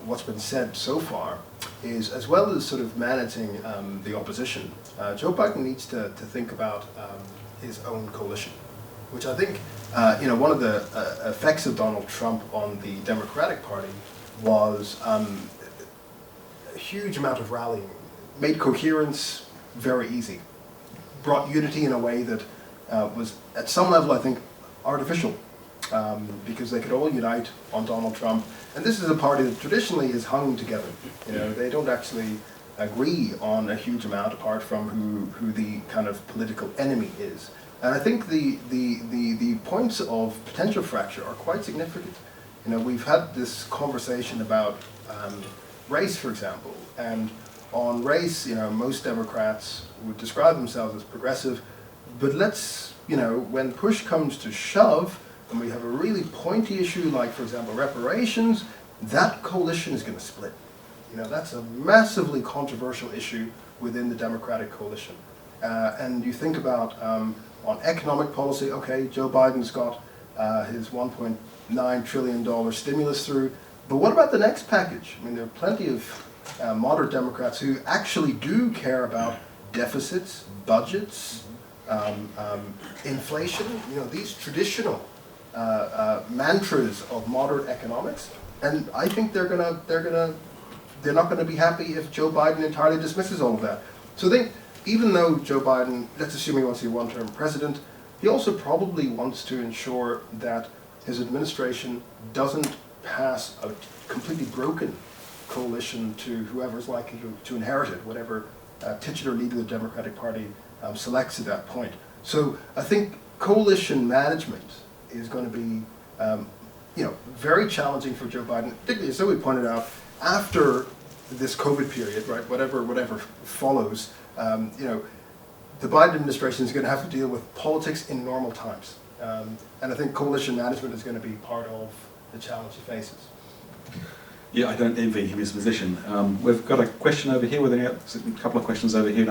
what's been said so far, is as well as sort of managing the opposition, Joe Biden needs to think about his own coalition, which I think, you know, one of the effects of Donald Trump on the Democratic Party was a huge amount of rallying, made coherence very easy, brought unity in a way that was at some level, I think, artificial, because they could all unite on Donald Trump. And this is a party that traditionally is hung together. You know, they don't actually agree on a huge amount apart from who the kind of political enemy is. And I think the points of potential fracture are quite significant. You know, we've had this conversation about race, for example, and on race, you know, most Democrats would describe themselves as progressive, but let's, you know, when push comes to shove, and we have a really pointy issue like, for example, reparations, that coalition is going to split. You know, that's a massively controversial issue within the Democratic coalition. And you think about on economic policy, okay, Joe Biden's got his $1.9 trillion stimulus through, but what about the next package? I mean, there are plenty of moderate Democrats who actually do care about deficits, budgets, inflation. You know, these traditional mantras of moderate economics, And I think they're not gonna be happy if Joe Biden entirely dismisses all of that. So I think even though Joe Biden, let's assume he wants to be a one-term president, he also probably wants to ensure that his administration doesn't pass a completely broken coalition to whoever's likely to inherit it, whatever titular leader of the Democratic Party selects at that point. So I think coalition management is going to be very challenging for Joe Biden, particularly as Zoe pointed out, after this COVID period, right? Whatever follows, the Biden administration is going to have to deal with politics in normal times, and I think coalition management is going to be part of the challenge he faces. Yeah, I don't envy him his position. We've got a question over here, a couple of questions over here,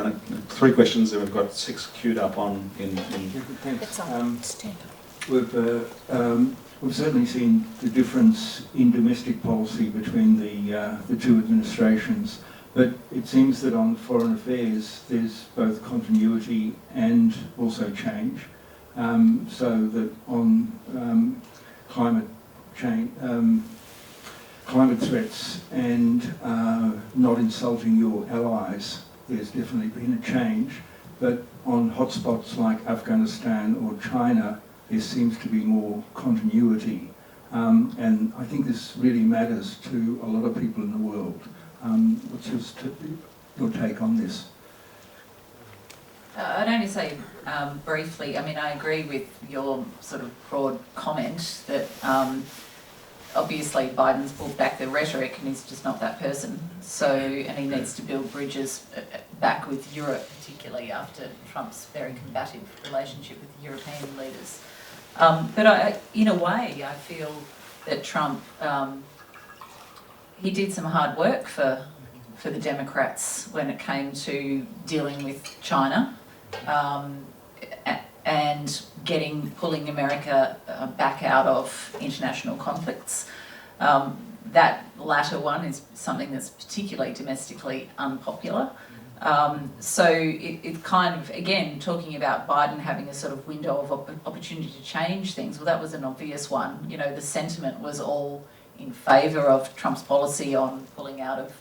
3 questions, and we've got 6 queued up on in. Thanks. We've certainly seen the difference in domestic policy between the two administrations, but it seems that on foreign affairs there's both continuity and also change. So that on climate change, climate threats and not insulting your allies, there's definitely been a change. But on hotspots like Afghanistan or China, there seems to be more continuity. And I think this really matters to a lot of people in the world. What's your take on this? I'd only say briefly, I mean, I agree with your sort of broad comment that obviously Biden's pulled back the rhetoric and he's just not that person. So, and he needs to build bridges back with Europe, particularly after Trump's very combative relationship with European leaders. But in a way, I feel that Trump, he did some hard work for the Democrats when it came to dealing with China and pulling America back out of international conflicts. That latter one is something that's particularly domestically unpopular. So it kind of, again, talking about Biden having a sort of window of opportunity to change things, well, that was an obvious one. You know, the sentiment was all in favour of Trump's policy on pulling out of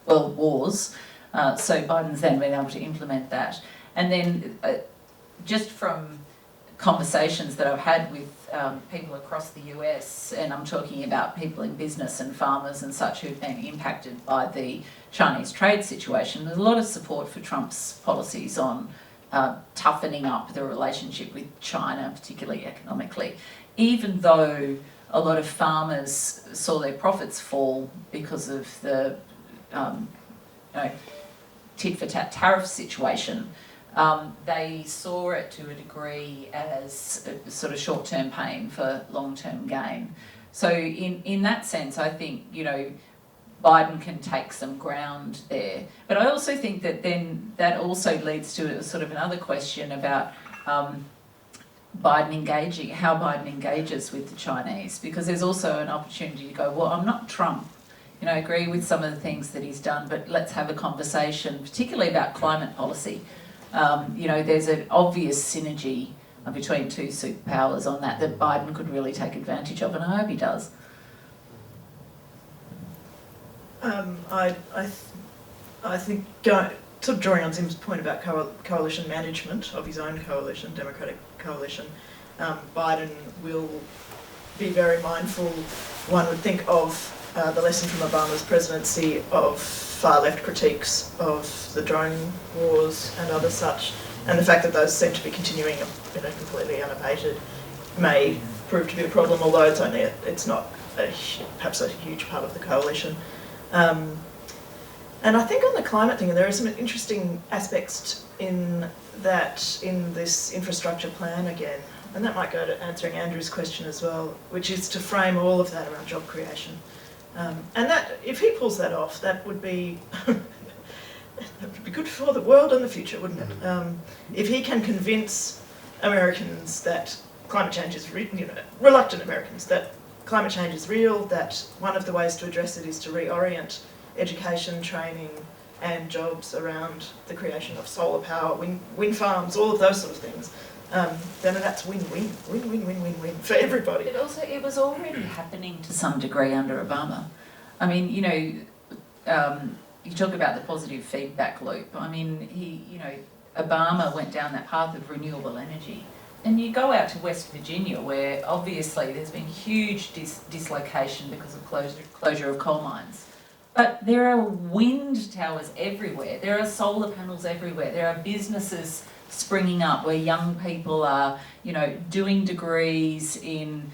world wars. So Biden's then been able to implement that. And then just from conversations that I've had with people across the US, and I'm talking about people in business and farmers and such who've been impacted by the Chinese trade situation, there's a lot of support for Trump's policies on toughening up the relationship with China, particularly economically, even though a lot of farmers saw their profits fall because of the tit-for-tat tariff situation. They saw it to a degree as a sort of short-term pain for long-term gain. So in that sense, I think, Biden can take some ground there. But I also think that then that also leads to a sort of another question about how Biden engages with the Chinese, because there's also an opportunity to go, well, I'm not Trump. I agree with some of the things that he's done, but let's have a conversation, particularly about climate policy. There's an obvious synergy between two superpowers on that Biden could really take advantage of, and I hope he does. I think, sort of drawing on Zim's point about coalition management of his own coalition, Democratic coalition, Biden will be very mindful, one would think, of the lesson from Obama's presidency of far-left critiques of the drone wars and other such, and the fact that those seem to be continuing completely unabated may prove to be a problem, although it's not perhaps a huge part of the coalition. And I think on the climate thing, there are some interesting aspects in this infrastructure plan again, and that might go to answering Andrew's question as well, which is to frame all of that around job creation. And that, if he pulls that off, that would be good for the world and the future, wouldn't it? If he can convince Americans that climate change is reluctant Americans that climate change is real, that one of the ways to address it is to reorient education, training and jobs around the creation of solar power, wind farms, all of those sort of things, then that's win-win for everybody. But also, it was already happening to some degree under Obama. I mean, you talk about the positive feedback loop. I mean, Obama went down that path of renewable energy. And you go out to West Virginia, where obviously there's been huge dislocation because of closure of coal mines. But there are wind towers everywhere. There are solar panels everywhere. There are businesses springing up where young people are, doing degrees in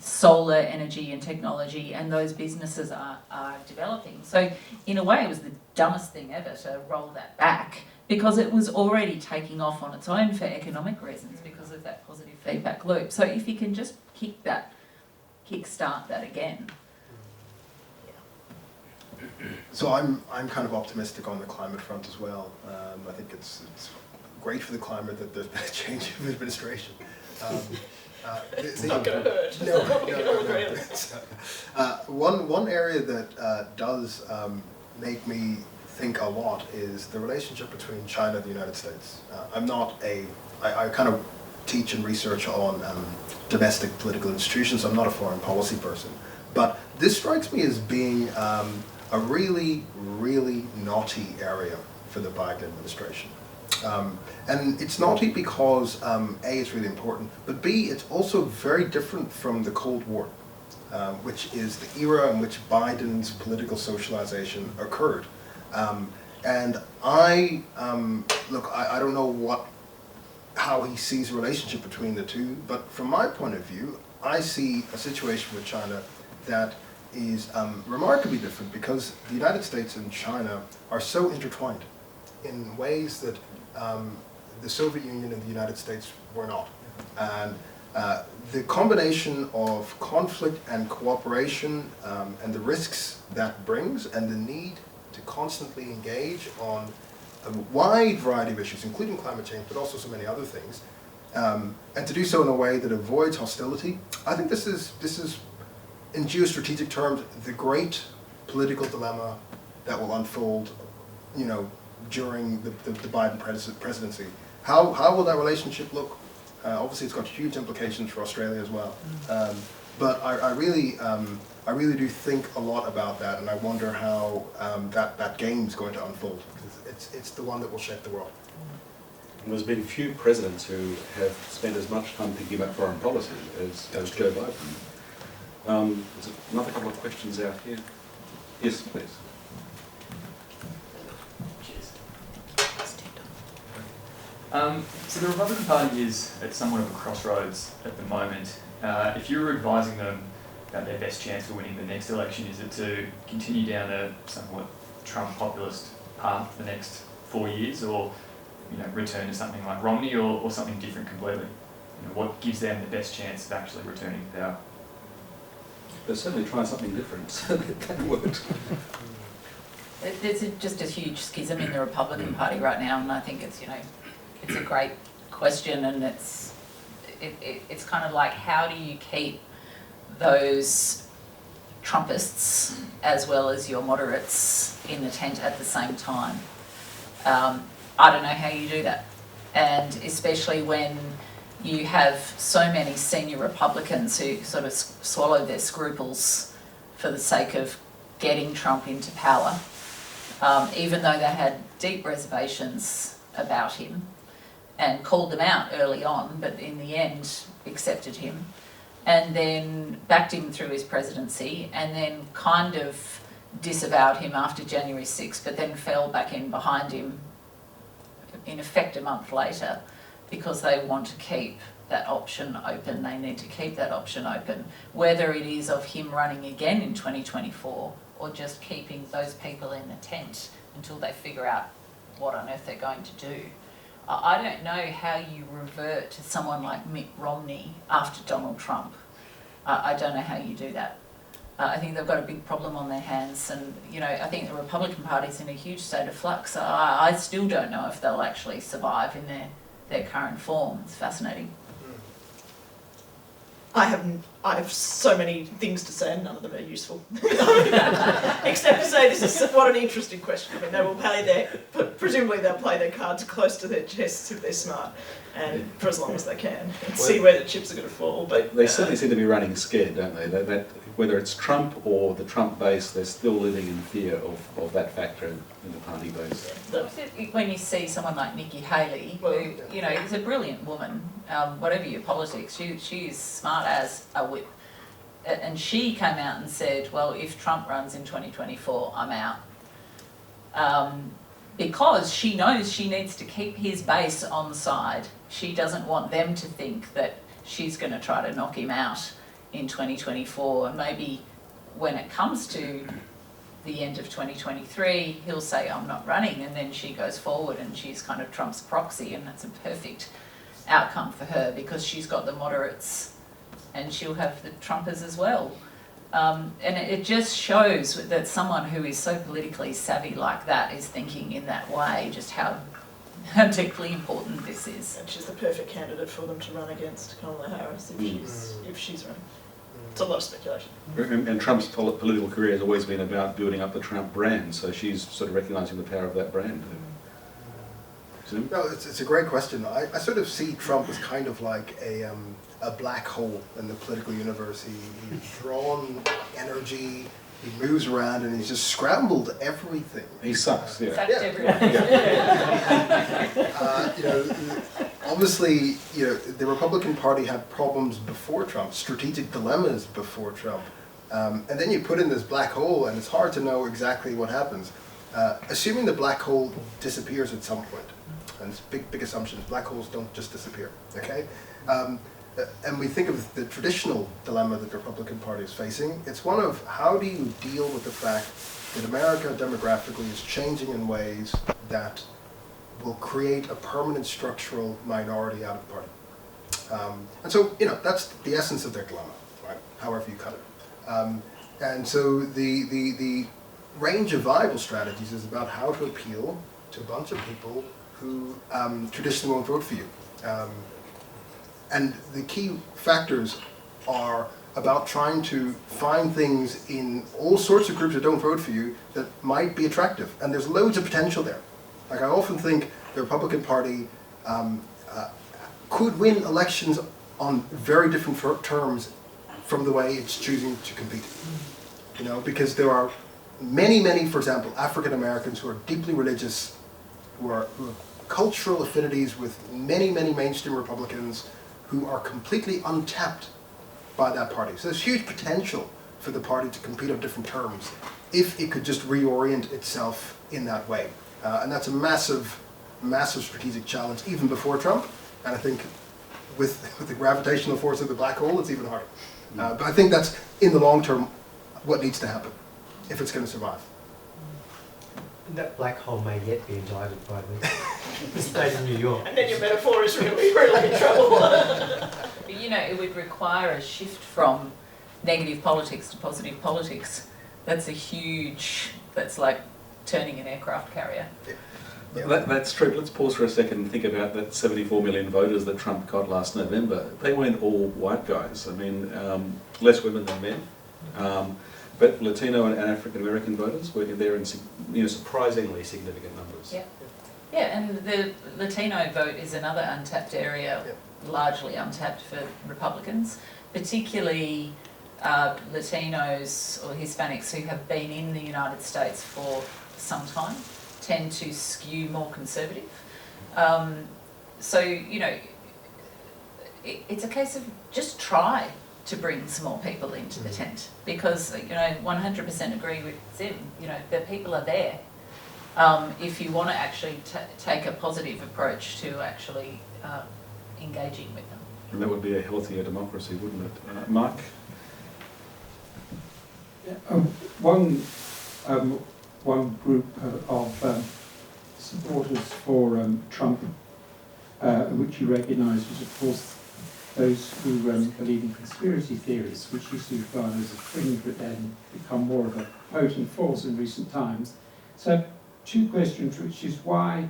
solar energy and technology, and those businesses are developing. So in a way, it was the dumbest thing ever to roll that back, because it was already taking off on its own for economic reasons because of that positive feedback loop. So if you can just kickstart that again. So I'm kind of optimistic on the climate front as well. I think it's great for the climate that there's been a change of administration. It's not going to hurt. One area that does make me think a lot is the relationship between China and the United States. I kind of teach and research on domestic political institutions. I'm not a foreign policy person, but this strikes me as being a really, really naughty area for the Biden administration. And it's naughty because A, it's really important, but B, it's also very different from the Cold War, which is the era in which Biden's political socialization occurred. And I don't know how he sees the relationship between the two, but from my point of view, I see a situation with China that is remarkably different, because the United States and China are so intertwined in ways that the Soviet Union and the United States were not. And the combination of conflict and cooperation and the risks that brings, and the need to constantly engage on a wide variety of issues, including climate change, but also so many other things, and to do so in a way that avoids hostility. I think this is, in geostrategic terms, the great political dilemma that will unfold, during the Biden presidency. How will that relationship look? Obviously, it's got huge implications for Australia as well. But I really do think a lot about that, and I wonder how that game is going to unfold, because it's the one that will shape the world. And there's been few presidents who have spent as much time thinking about foreign policy as Joe Biden. There's another couple of questions out here. Yes, please. So the Republican Party is at somewhat of a crossroads at the moment. If you were advising them about their best chance for winning the next election, is it to continue down a somewhat Trump populist path for the next 4 years, or return to something like Romney, or something different completely? What gives them the best chance of actually returning to power? They're certainly trying something different, so that works. There's just a huge schism in the Republican Party right now, and I think it's a great question, and it's kind of like, how do you keep those Trumpists as well as your moderates in the tent at the same time? I don't know how you do that, and especially when you have so many senior Republicans who sort of swallow their scruples for the sake of getting Trump into power, even though they had deep reservations about him and called them out early on, but in the end accepted him, and then backed him through his presidency, and then kind of disavowed him after January 6th, but then fell back in behind him in effect a month later, because they want to keep that option open. They need to keep that option open, whether it is of him running again in 2024 or just keeping those people in the tent until they figure out what on earth they're going to do. I don't know how you revert to someone like Mitt Romney after Donald Trump. I don't know how you do that. I think they've got a big problem on their hands, and I think the Republican Party's in a huge state of flux. I still don't know if they'll actually survive in their current form. It's fascinating. I have so many things to say, and none of them are useful. Except to say, this is what an interesting question. I mean, they will presumably they'll play their cards close to their chests if they're smart. and for as long as they can, and see where the chips are going to fall. But They certainly seem to be running scared, don't they? That whether it's Trump or the Trump base, they're still living in fear of that factor in the party base. When you see someone like Nikki Haley, who, you know, is a brilliant woman, whatever your politics, she is smart as a whip. And she came out and said, well, if Trump runs in 2024, I'm out. Because she knows she needs to keep his base on the side. She doesn't want them to think that she's going to try to knock him out in 2024. And maybe when it comes to the end of 2023, he'll say, I'm not running, and then she goes forward and she's kind of Trump's proxy, and that's a perfect outcome for her because she's got the moderates and she'll have the Trumpers as well. And it just shows that someone who is so politically savvy like that is thinking in that way, just how deeply important this is. And she's the perfect candidate for them to run against Kamala Harris if she's running. It's a lot of speculation. And Trump's political career has always been about building up the Trump brand, so she's sort of recognising the power of that brand. Zoom? No, it's a great question. I sort of see Trump as kind of like a black hole in the political universe. He's drawn energy, he moves around, and he's just scrambled everything. He sucks, yeah. Sucked everyone. You know, obviously, you know, the Republican Party had problems before Trump, strategic dilemmas before Trump. And then you put in this black hole, and it's hard to know exactly what happens. Assuming the black hole disappears at some point, and it's big assumptions, black holes don't just disappear, okay? And we think of the traditional dilemma that the Republican Party is facing. It's one of how do you deal with the fact that America demographically is changing in ways that will create a permanent structural minority out of the party. And so, you know, that's the essence of their dilemma, right? However you cut it. And so the range of viable strategies is about how to appeal to a bunch of people who traditionally won't vote for you. And the key factors are about trying to find things in all sorts of groups that don't vote for you that might be attractive. And there's loads of potential there. Like I often think the Republican Party could win elections on very different terms from the way it's choosing to compete. You know, because there are many, for example, African Americans who are deeply religious, who have cultural affinities with many mainstream Republicans, who are completely untapped by that party. So there's huge potential for the party to compete on different terms if it could just reorient itself in that way. And that's a massive strategic challenge even before Trump. And I think with the gravitational force of the black hole, it's even harder. But I think that's, in the long term, what needs to happen if it's going to survive. That black hole may yet be indicted by the state of New York. And then your metaphor is really in trouble. But you know, it would require a shift from negative politics to positive politics. That's that's like turning an aircraft carrier. Yeah. That's true. Let's pause for a second and think about that 74 million voters that Trump got last November. They weren't all white guys. I mean, less women than men. But Latino and African American voters were there in surprisingly significant numbers. Yeah. Yeah, and the Latino vote is another untapped area, largely untapped for Republicans, particularly Latinos or Hispanics who have been in the United States for some time tend to skew more conservative. So, you know, it's a case of just try to bring some more people into the tent, because, you know, 100% agree with Zim, you know, the people are there. If you want to actually take a positive approach to actually engaging with them. And that would be a healthier democracy, wouldn't it? Mark? One group of supporters for Trump, which you recognise, is of course those who believe in conspiracy theories, which used to be regarded as a fringe but then become more of a potent force in recent times. So, two questions, which is why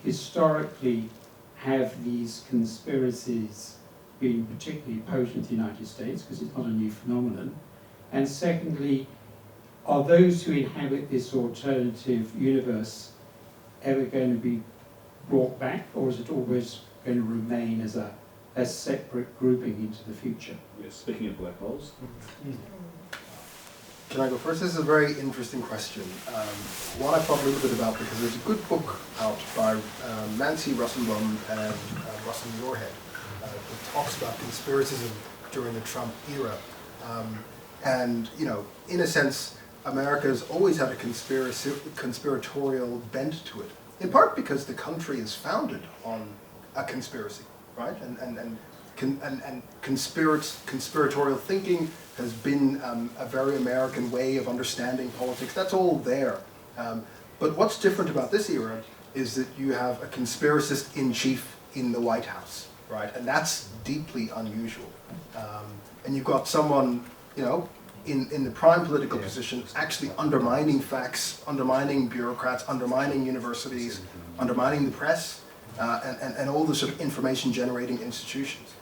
historically have these conspiracies been particularly potent in the United States, because it's not a new phenomenon? And secondly, are those who inhabit this alternative universe ever going to be brought back, or is it always going to remain as a separate grouping into the future? Yes, speaking of black holes. Can I go first? This is a very interesting question. One I've thought a little bit about because there's a good book out by Nancy Rosenblum and Russell Muirhead that talks about conspiracism during the Trump era. And, you know, in a sense, America's always had a conspiratorial bent to it, in part because the country is founded on a conspiracy, right? And conspiratorial thinking has been a very American way of understanding politics. That's all there. But what's different about this era is that you have a conspiracist in chief in the White House, right? And that's deeply unusual. And you've got someone, you know, in the prime political position actually undermining facts, undermining bureaucrats, undermining universities, undermining the press, and all the sort of information generating institutions.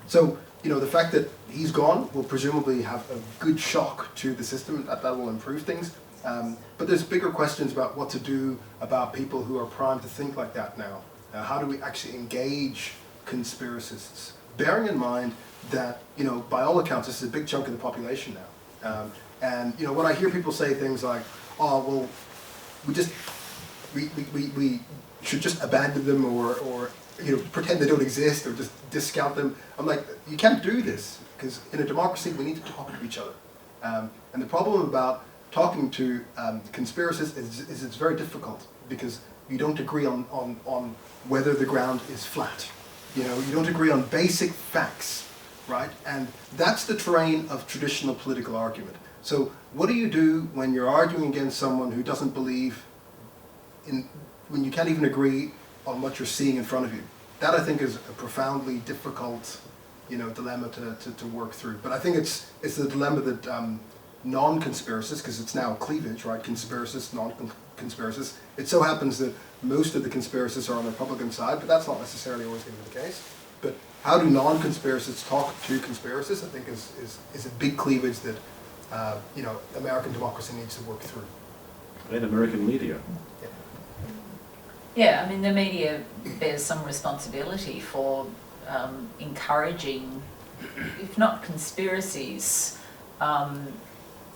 So, you know, the fact that he's gone will presumably have a good shock to the system, that will improve things. But there's bigger questions about what to do about people who are primed to think like that now. How do we actually engage conspiracists? Bearing in mind that, you know, by all accounts, this is a big chunk of the population now. And, you know, when I hear people say things like, oh, well, we should just abandon them or you know, pretend they don't exist or just discount them. I'm like, you can't do this because in a democracy we need to talk to each other. And the problem about talking to conspiracists is it's very difficult because you don't agree on whether the ground is flat. You know, you don't agree on basic facts, right? And that's the terrain of traditional political argument. So what do you do when you're arguing against someone who doesn't believe in, when you can't even agree on what you're seeing in front of you? That, I think, is a profoundly difficult, you know, dilemma to work through. But I think it's the dilemma that non-conspiracists, because it's now cleavage, right? Conspiracists, non-conspiracists. It so happens that most of the conspiracists are on the Republican side, but that's not necessarily always going to be the case. But how do non-conspiracists talk to conspiracists, I think, is a big cleavage that, you know, American democracy needs to work through. And American media. Yeah, I mean, the media bears some responsibility for encouraging, if not conspiracies,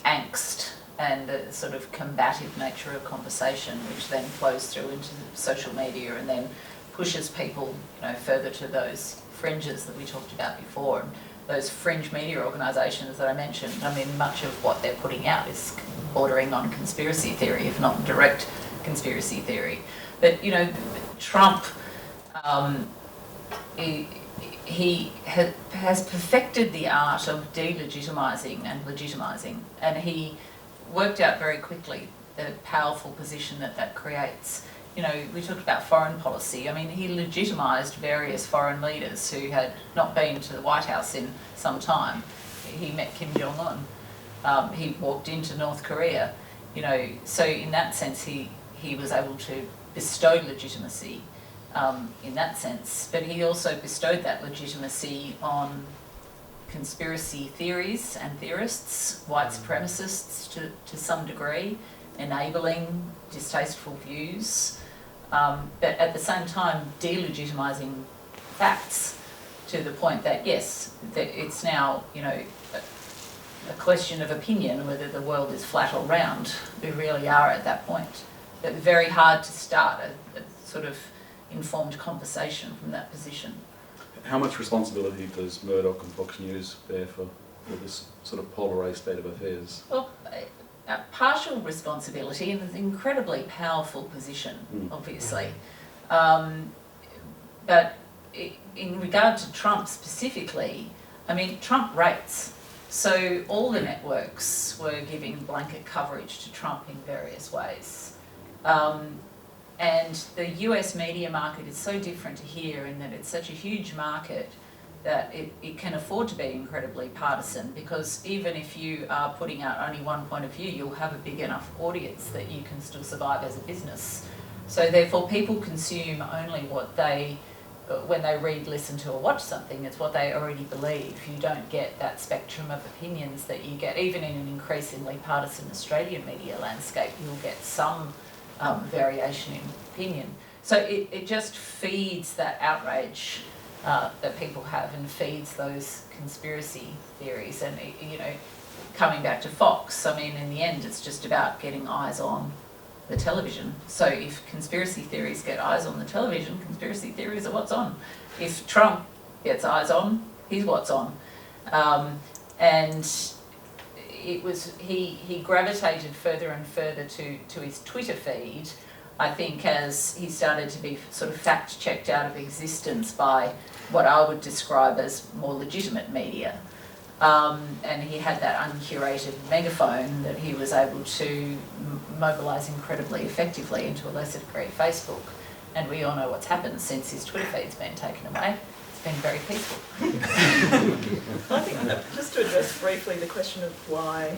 angst and the sort of combative nature of conversation, which then flows through into social media and then pushes people, you know, further to those fringes that we talked about before. And those fringe media organisations that I mentioned, I mean, much of what they're putting out is bordering on conspiracy theory, if not direct conspiracy theory. But, you know, Trump, he has perfected the art of delegitimizing and legitimizing, and he worked out very quickly the powerful position that creates. You know, we talked about foreign policy. I mean, he legitimized various foreign leaders who had not been to the White House in some time. He met Kim Jong-un. He walked into North Korea. You know, so in that sense, he was able to bestow legitimacy in that sense, but he also bestowed that legitimacy on conspiracy theories and theorists, white supremacists to some degree, enabling distasteful views, but at the same time delegitimizing facts to the point that, yes, that it's now, you know, a question of opinion whether the world is flat or round. We really are at that point. But very hard to start a sort of informed conversation from that position. How much responsibility does Murdoch and Fox News bear for this sort of polarised state of affairs? Well, a partial responsibility and an incredibly powerful position, obviously. But in regard to Trump specifically, I mean, Trump rates. So all the networks were giving blanket coverage to Trump in various ways. And the US media market is so different to here in that it's such a huge market that it can afford to be incredibly partisan, because even if you are putting out only one point of view, you'll have a big enough audience that you can still survive as a business. So therefore people consume only what they, when they read, listen to or watch something, it's what they already believe. You don't get that spectrum of opinions that you get, even in an increasingly partisan Australian media landscape, you'll get some variation in opinion. So it just feeds that outrage that people have, and feeds those conspiracy theories. And, you know, coming back to Fox, I mean, in the end, it's just about getting eyes on the television. So if conspiracy theories get eyes on the television, conspiracy theories are what's on. If Trump gets eyes on, he's what's on. And it was, he gravitated further and further to his Twitter feed, I think, as he started to be sort of fact-checked out of existence by what I would describe as more legitimate media. And he had that uncurated megaphone that he was able to mobilise incredibly effectively, into a lesser degree Facebook. And we all know what's happened since his Twitter feed's been taken away. It's been very peaceful. I think that, just to address briefly the question of why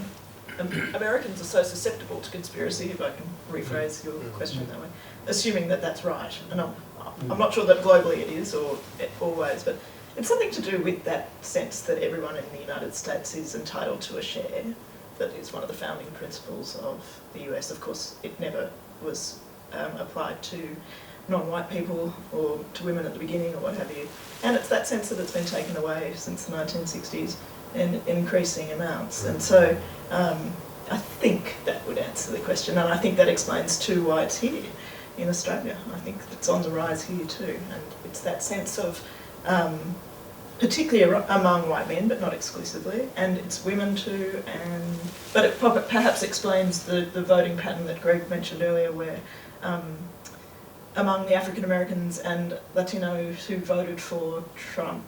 Americans are so susceptible to conspiracy, if I can rephrase your question that way, assuming that that's right. And I'm not sure that globally it is, or always, but it's something to do with that sense that everyone in the United States is entitled to a share. That is one of the founding principles of the US. Of course, it never was applied to non-white people or to women at the beginning or what have you. And it's that sense that it's been taken away since the 1960s in increasing amounts. And so I think that would answer the question, and I think that explains too why it's here in Australia. I think it's on the rise here too, and it's that sense of, particularly among white men, but not exclusively, and it's women too, but it perhaps explains the voting pattern that Greg mentioned earlier, where among the African Americans and Latinos who voted for Trump,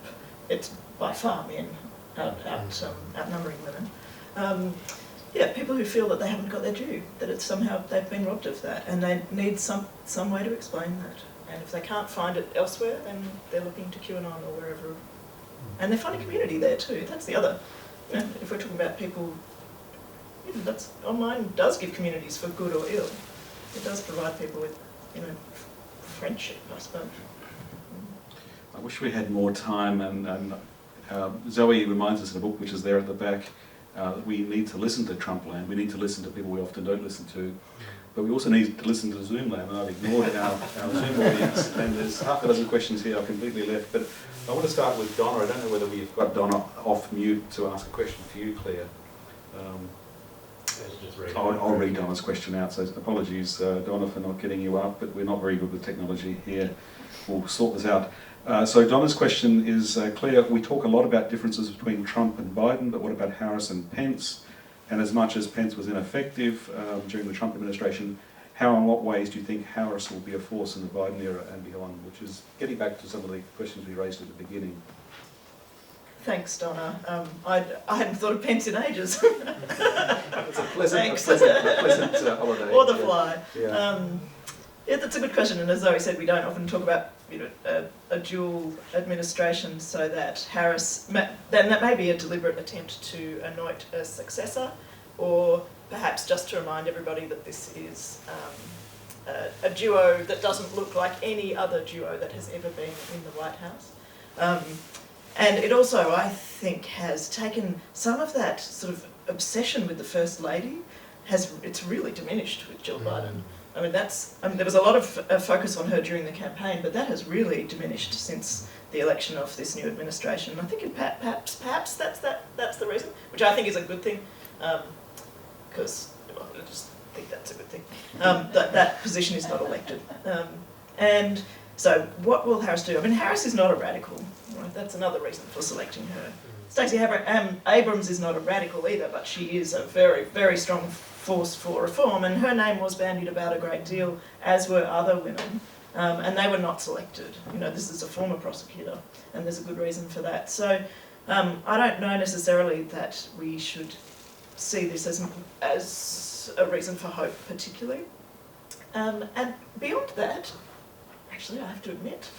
it's by far men outnumbering women. Yeah, people who feel that they haven't got their due, that it's somehow they've been robbed of that, and they need some way to explain that. And if they can't find it elsewhere, then they're looking to QAnon or wherever. And they're finding community there too. That's the other. You know, if we're talking about people, you know, that's, online does give communities for good or ill. It does provide people with, you know, friendship, I suppose. I wish we had more time, and Zoe reminds us in a book which is there at the back, that we need to listen to Trumpland. We need to listen to people we often don't listen to, but we also need to listen to Zoomland. And I've ignored our Zoom audience, and there's half a dozen questions here I've completely left. But I want to start with Donna. I don't know whether we've got Donna off mute to ask a question for you, Claire. I'll read Donna's question out, so apologies, Donna, for not getting you up, but we're not very good with technology here. We'll sort this out. So Donna's question is, Claire, we talk a lot about differences between Trump and Biden, but what about Harris and Pence? And as much as Pence was ineffective during the Trump administration, how and what ways do you think Harris will be a force in the Biden era and beyond? Which is getting back to some of the questions we raised at the beginning. Thanks, Donna. I hadn't thought of Pence in ages. It's a pleasant holiday. Or the fly. Yeah. Yeah, that's a good question. And as Zoe said, we don't often talk about, you know, a dual administration, so that Harris, then that may be a deliberate attempt to anoint a successor, or perhaps just to remind everybody that this is a duo that doesn't look like any other duo that has ever been in the White House. And it also, I think, has taken some of that sort of obsession with the First Lady, it's really diminished with Jill Biden. I mean, there was a lot of focus on her during the campaign, but that has really diminished since the election of this new administration. I think perhaps that's the reason, which I think is a good thing, because I just think that's a good thing. That position is not elected. And so what will Harris do? I mean, Harris is not a radical, right? That's another reason for selecting her. Stacey Abrams is not a radical either, but she is a very, very strong force for reform, and her name was bandied about a great deal, as were other women, and they were not selected. You know, this is a former prosecutor, and there's a good reason for that. So I don't know necessarily that we should see this as a reason for hope particularly. And beyond that, actually I have to admit,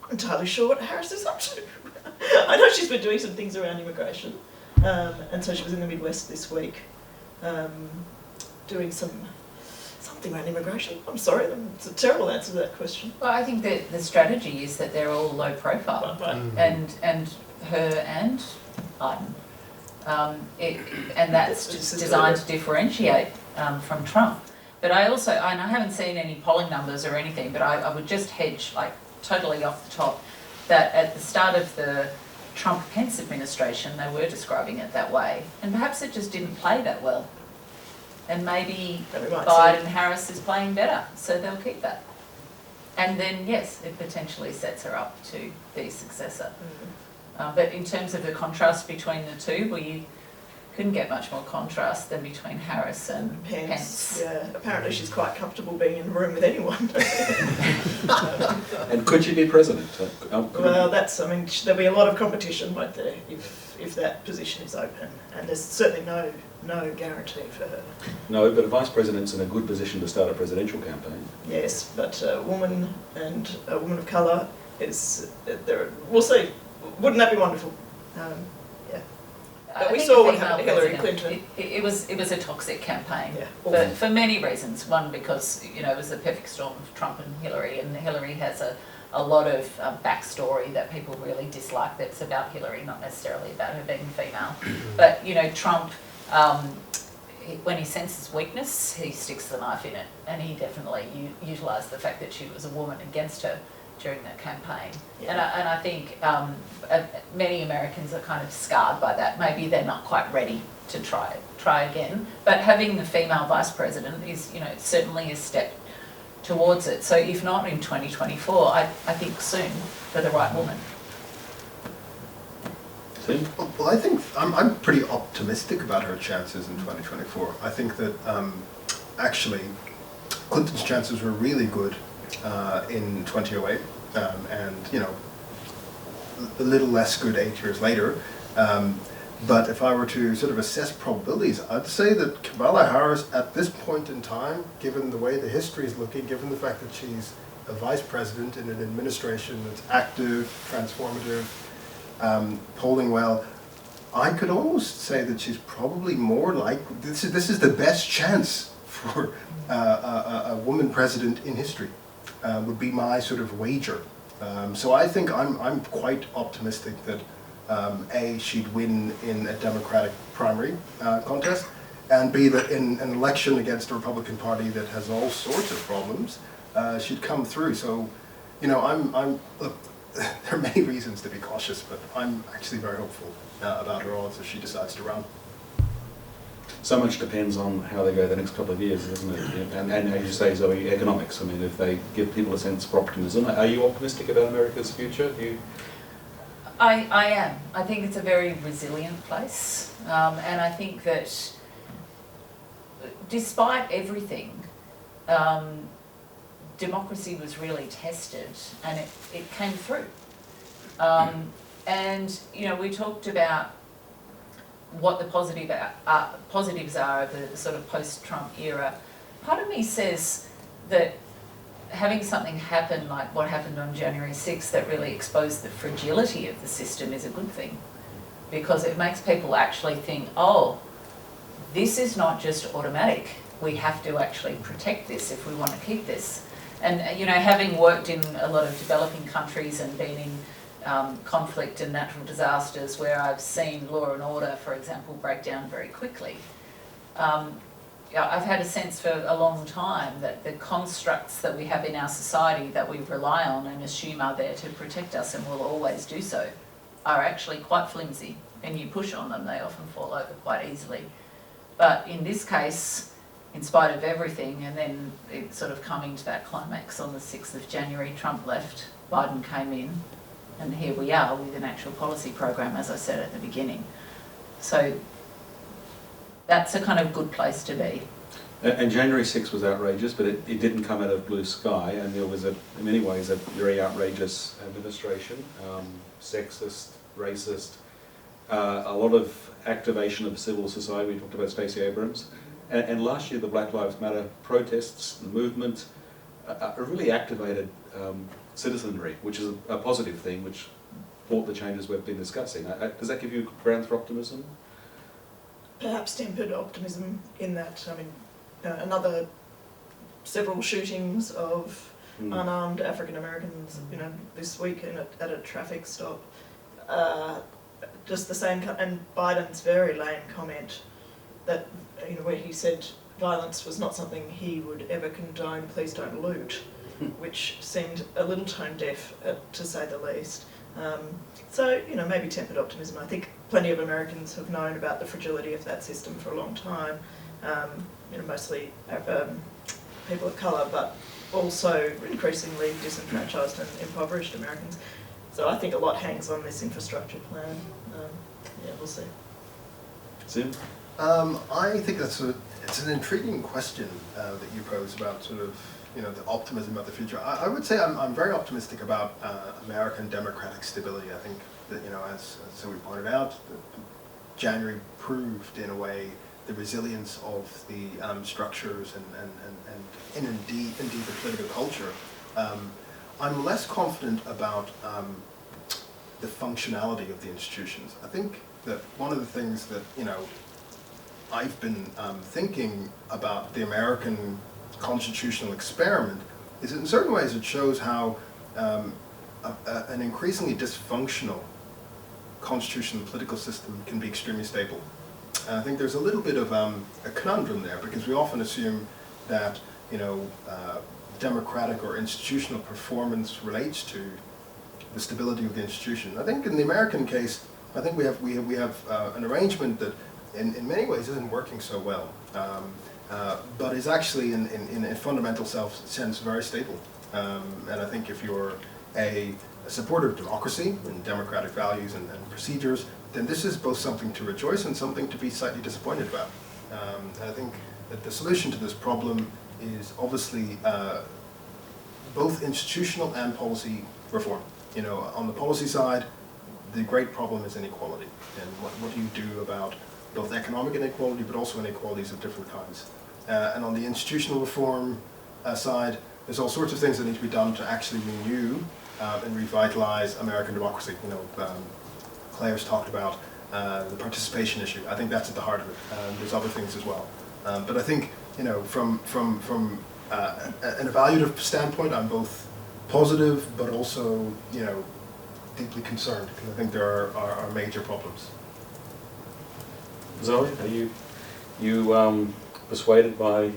I'm entirely sure what Harris is up to. I know she's been doing some things around immigration, and so she was in the Midwest this week, doing something around immigration. I'm sorry, it's a terrible answer to that question. Well, I think that the strategy is that they're all low profile, and her and Biden, and that's just designed to differentiate from Trump. But I also, and I haven't seen any polling numbers or anything, but I would just hedge, like, totally off the top, that at the start of the Trump-Pence administration, they were describing it that way. And perhaps it just didn't play that well. And maybe Biden-Harris is playing better, so they'll keep that. And then, yes, it potentially sets her up to be successor. But in terms of the contrast between the two, well, you couldn't get much more contrast than between Harris and Pence. Yeah, apparently she's quite comfortable being in the room with anyone. And could she be president? Well, that's, I mean, there'll be a lot of competition, won't there, if that position is open. And there's certainly no guarantee for her. No, but a vice president's in a good position to start a presidential campaign. Yes, but a woman and a woman of colour is, we'll see. Wouldn't that be wonderful? Yeah. But we saw what happened to Hillary Clinton. It was a toxic campaign, Yeah. for many reasons. One, because it was a perfect storm of Trump and Hillary has a lot of backstory that people really dislike that's about Hillary, not necessarily about her being female. But Trump, when he senses weakness, he sticks the knife in it, and he definitely utilised the fact that she was a woman against her during that campaign. Yeah. And I think many Americans are kind of scarred by that. Maybe they're not quite ready to try again. But having the female vice president is, certainly a step towards it. So if not in 2024, I think soon for the right woman. Well, I think I'm pretty optimistic about her chances in 2024. I think that actually Clinton's chances were really good in 2008, and a little less good 8 years later. But if I were to sort of assess probabilities, I'd say that Kamala Harris at this point in time, given the way the history is looking, given the fact that she's a vice president in an administration that's active, transformative, polling well, I could almost say that she's probably more like, this is the best chance for a woman president in history, would be my sort of wager. So I think I'm quite optimistic that A, she'd win in a Democratic primary contest, and B, that in an election against a Republican Party that has all sorts of problems, she'd come through. So, look, there are many reasons to be cautious, but I'm actually very hopeful about her odds if she decides to run. So much depends on how they go the next couple of years, isn't it? And as you say, Zoe, economics. I mean, if they give people a sense of optimism, are you optimistic about America's future? I am. I think it's a very resilient place, and I think that despite everything, democracy was really tested, and it came through. And we talked about what the positives are of the sort of post-Trump era. Part of me says that having something happen like what happened on January 6th that really exposed the fragility of the system is a good thing, because it makes people actually think, oh, this is not just automatic. We have to actually protect this if we want to keep this. And having worked in a lot of developing countries and been in conflict and natural disasters where I've seen law and order, for example, break down very quickly, I've had a sense for a long time that the constructs that we have in our society that we rely on and assume are there to protect us and will always do so are actually quite flimsy. And you push on them, they often fall over quite easily. But in this case, in spite of everything, and then it sort of coming to that climax on the 6th of January, Trump left, Biden came in, and here we are with an actual policy program, as I said at the beginning. So that's a kind of good place to be. And January 6th was outrageous, but it didn't come out of blue sky, and there was, in many ways, a very outrageous administration, sexist, racist, a lot of activation of civil society. We talked about Stacy Abrams. And last year, the Black Lives Matter protests, the movement, really activated citizenry, which is a positive thing, which brought the changes we've been discussing. Does that give you grounds for optimism? Perhaps tempered optimism in that, several shootings of unarmed African Americans, this week at a traffic stop. Just the same, and Biden's very lame comment that, where he said violence was not something he would ever condone. Please don't loot, which seemed a little tone deaf, to say the least. So, you know, maybe tempered optimism. I think plenty of Americans have known about the fragility of that system for a long time. You know, mostly people of colour, but also increasingly disenfranchised and impoverished Americans. So I think a lot hangs on this infrastructure plan. Yeah, we'll see. Zim? I think it's an intriguing question that you pose about sort of, you know, the optimism about the future. I would say I'm very optimistic about American democratic stability. I think that, you know, as Zoe pointed out, January proved in a way the resilience of the structures and indeed the political culture. I'm less confident about the functionality of the institutions. I think that one of the things that, you know, I've been thinking about the American constitutional experiment is that in certain ways it shows how an increasingly dysfunctional constitutional political system can be extremely stable. And I think there's a little bit of a conundrum there, because we often assume that, you know, democratic or institutional performance relates to the stability of the institution. I think in the American case, I think we have an arrangement that in many ways isn't working so well, but is actually in a fundamental sense very stable. And I think if you're a supporter of democracy and democratic values and procedures, then this is both something to rejoice and something to be slightly disappointed about. And I think that the solution to this problem is obviously both institutional and policy reform. You know, on the policy side, the great problem is inequality. And what do you do about both economic inequality, but also inequalities of different kinds? And on the institutional reform side, there's all sorts of things that need to be done to actually renew and revitalize American democracy. You know, Claire's talked about the participation issue. I think that's at the heart of it. There's other things as well. But I think, you know, from an evaluative standpoint, I'm both positive, but also, you know, deeply concerned, because I think there are major problems. Zoe, are you persuaded by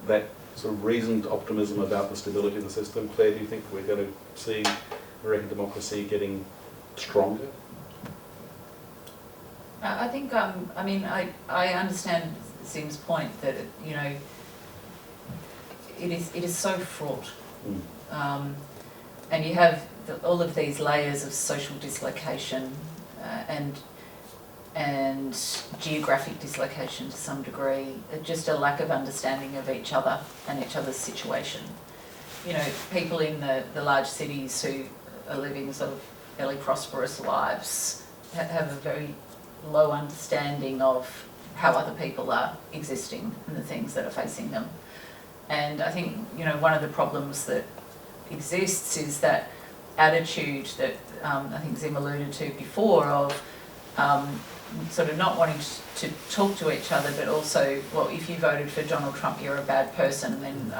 that sort of reasoned optimism about the stability of the system? Claire, do you think we're going to see American democracy getting stronger? I think, I mean, I understand Zim's point that, you know, it is so fraught. And you have all of these layers of social dislocation and geographic dislocation to some degree, just a lack of understanding of each other and each other's situation. You know, people in the large cities who are living sort of fairly prosperous lives have a very low understanding of how other people are existing and the things that are facing them. And I think, you know, one of the problems that exists is that attitude that I think Zim alluded to before of sort of not wanting to talk to each other, but also, well, if you voted for Donald Trump, you're a bad person, then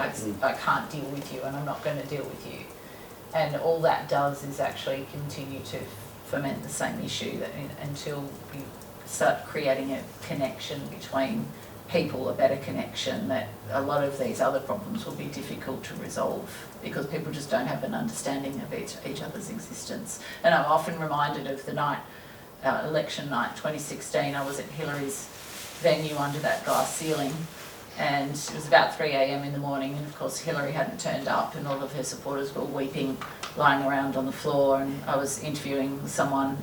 I can't deal with you and I'm not going to deal with you. And all that does is actually continue to foment the same issue that until we start creating a connection between people, a better connection, that a lot of these other problems will be difficult to resolve because people just don't have an understanding of each other's existence. And I'm often reminded of the night, election night 2016, I was at Hillary's venue under that glass ceiling, and it was about 3 a.m. in the morning, and of course Hillary hadn't turned up and all of her supporters were weeping, lying around on the floor, and I was interviewing someone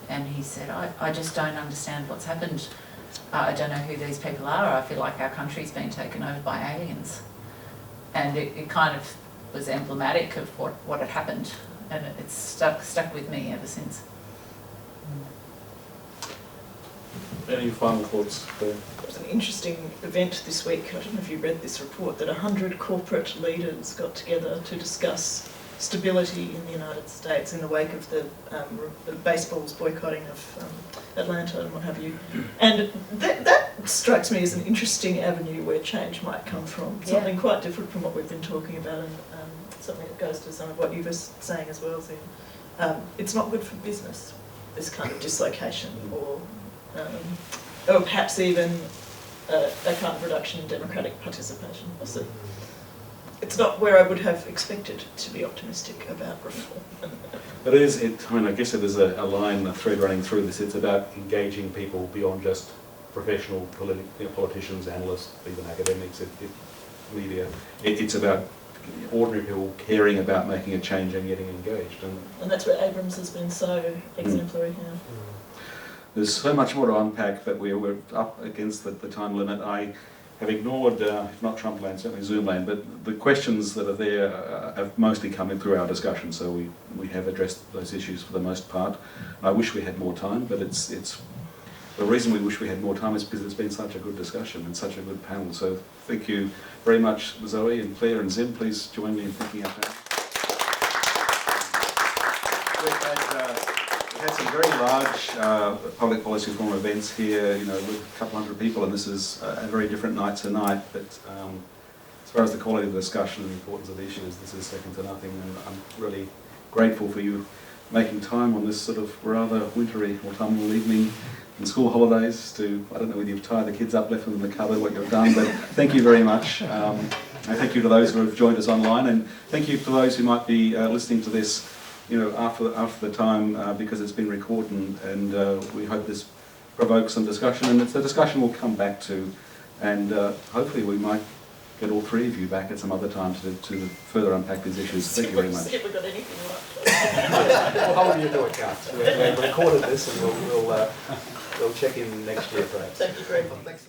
and he said, I just don't understand what's happened. I don't know who these people are. I feel like our country's been taken over by aliens. And it kind of was emblematic of what had happened, and it's stuck with me ever since. Any final thoughts there? There was an interesting event this week. I don't know if you read this report, that 100 corporate leaders got together to discuss stability in the United States in the wake of the baseball's boycotting of Atlanta and what have you. And that strikes me as an interesting avenue where change might come from, something quite different from what we've been talking about, and something that goes to some of what you were saying as well, Zim. It's not good for business, this kind of dislocation, or perhaps even a kind of reduction in democratic participation. So it's not where I would have expected to be optimistic about reform. But it is, I mean, I guess it is a line, a thread running through this. It's about engaging people beyond just professional politicians, analysts, even academics, media. It's about ordinary people caring about making a change and getting engaged. And that's where Abrams has been so exemplary here. There's so much more to unpack, but we're up against the time limit. I have ignored, if not Trumpland, certainly Zoomland, but the questions that are there have mostly come in through our discussion, so we have addressed those issues for the most part. I wish we had more time, but it's the reason we wish we had more time is because it's been such a good discussion and such a good panel. So thank you very much, Zoe and Claire and Zim. Please join me in thanking our panel. We've had some very large public policy forum events here, with a couple hundred people, and this is a very different night tonight. But as far as the quality of the discussion and the importance of the issues, this is second to nothing, and I'm really grateful for you making time on this sort of rather wintry autumnal evening in school holidays I don't know whether you've tied the kids up, left them in the cupboard, what you've done, but thank you very much. And thank you to those who have joined us online, and thank you to those who might be listening to this after the time, because it's been recorded, and we hope this provokes some discussion, and it's a discussion we'll come back to, and hopefully we might get all three of you back at some other time to further unpack these issues. Thank you very much. See if we've got anything left. Well, how will you do it, Kath? We've recorded this, and we'll check in next year perhaps. Thank you very much. Thanks.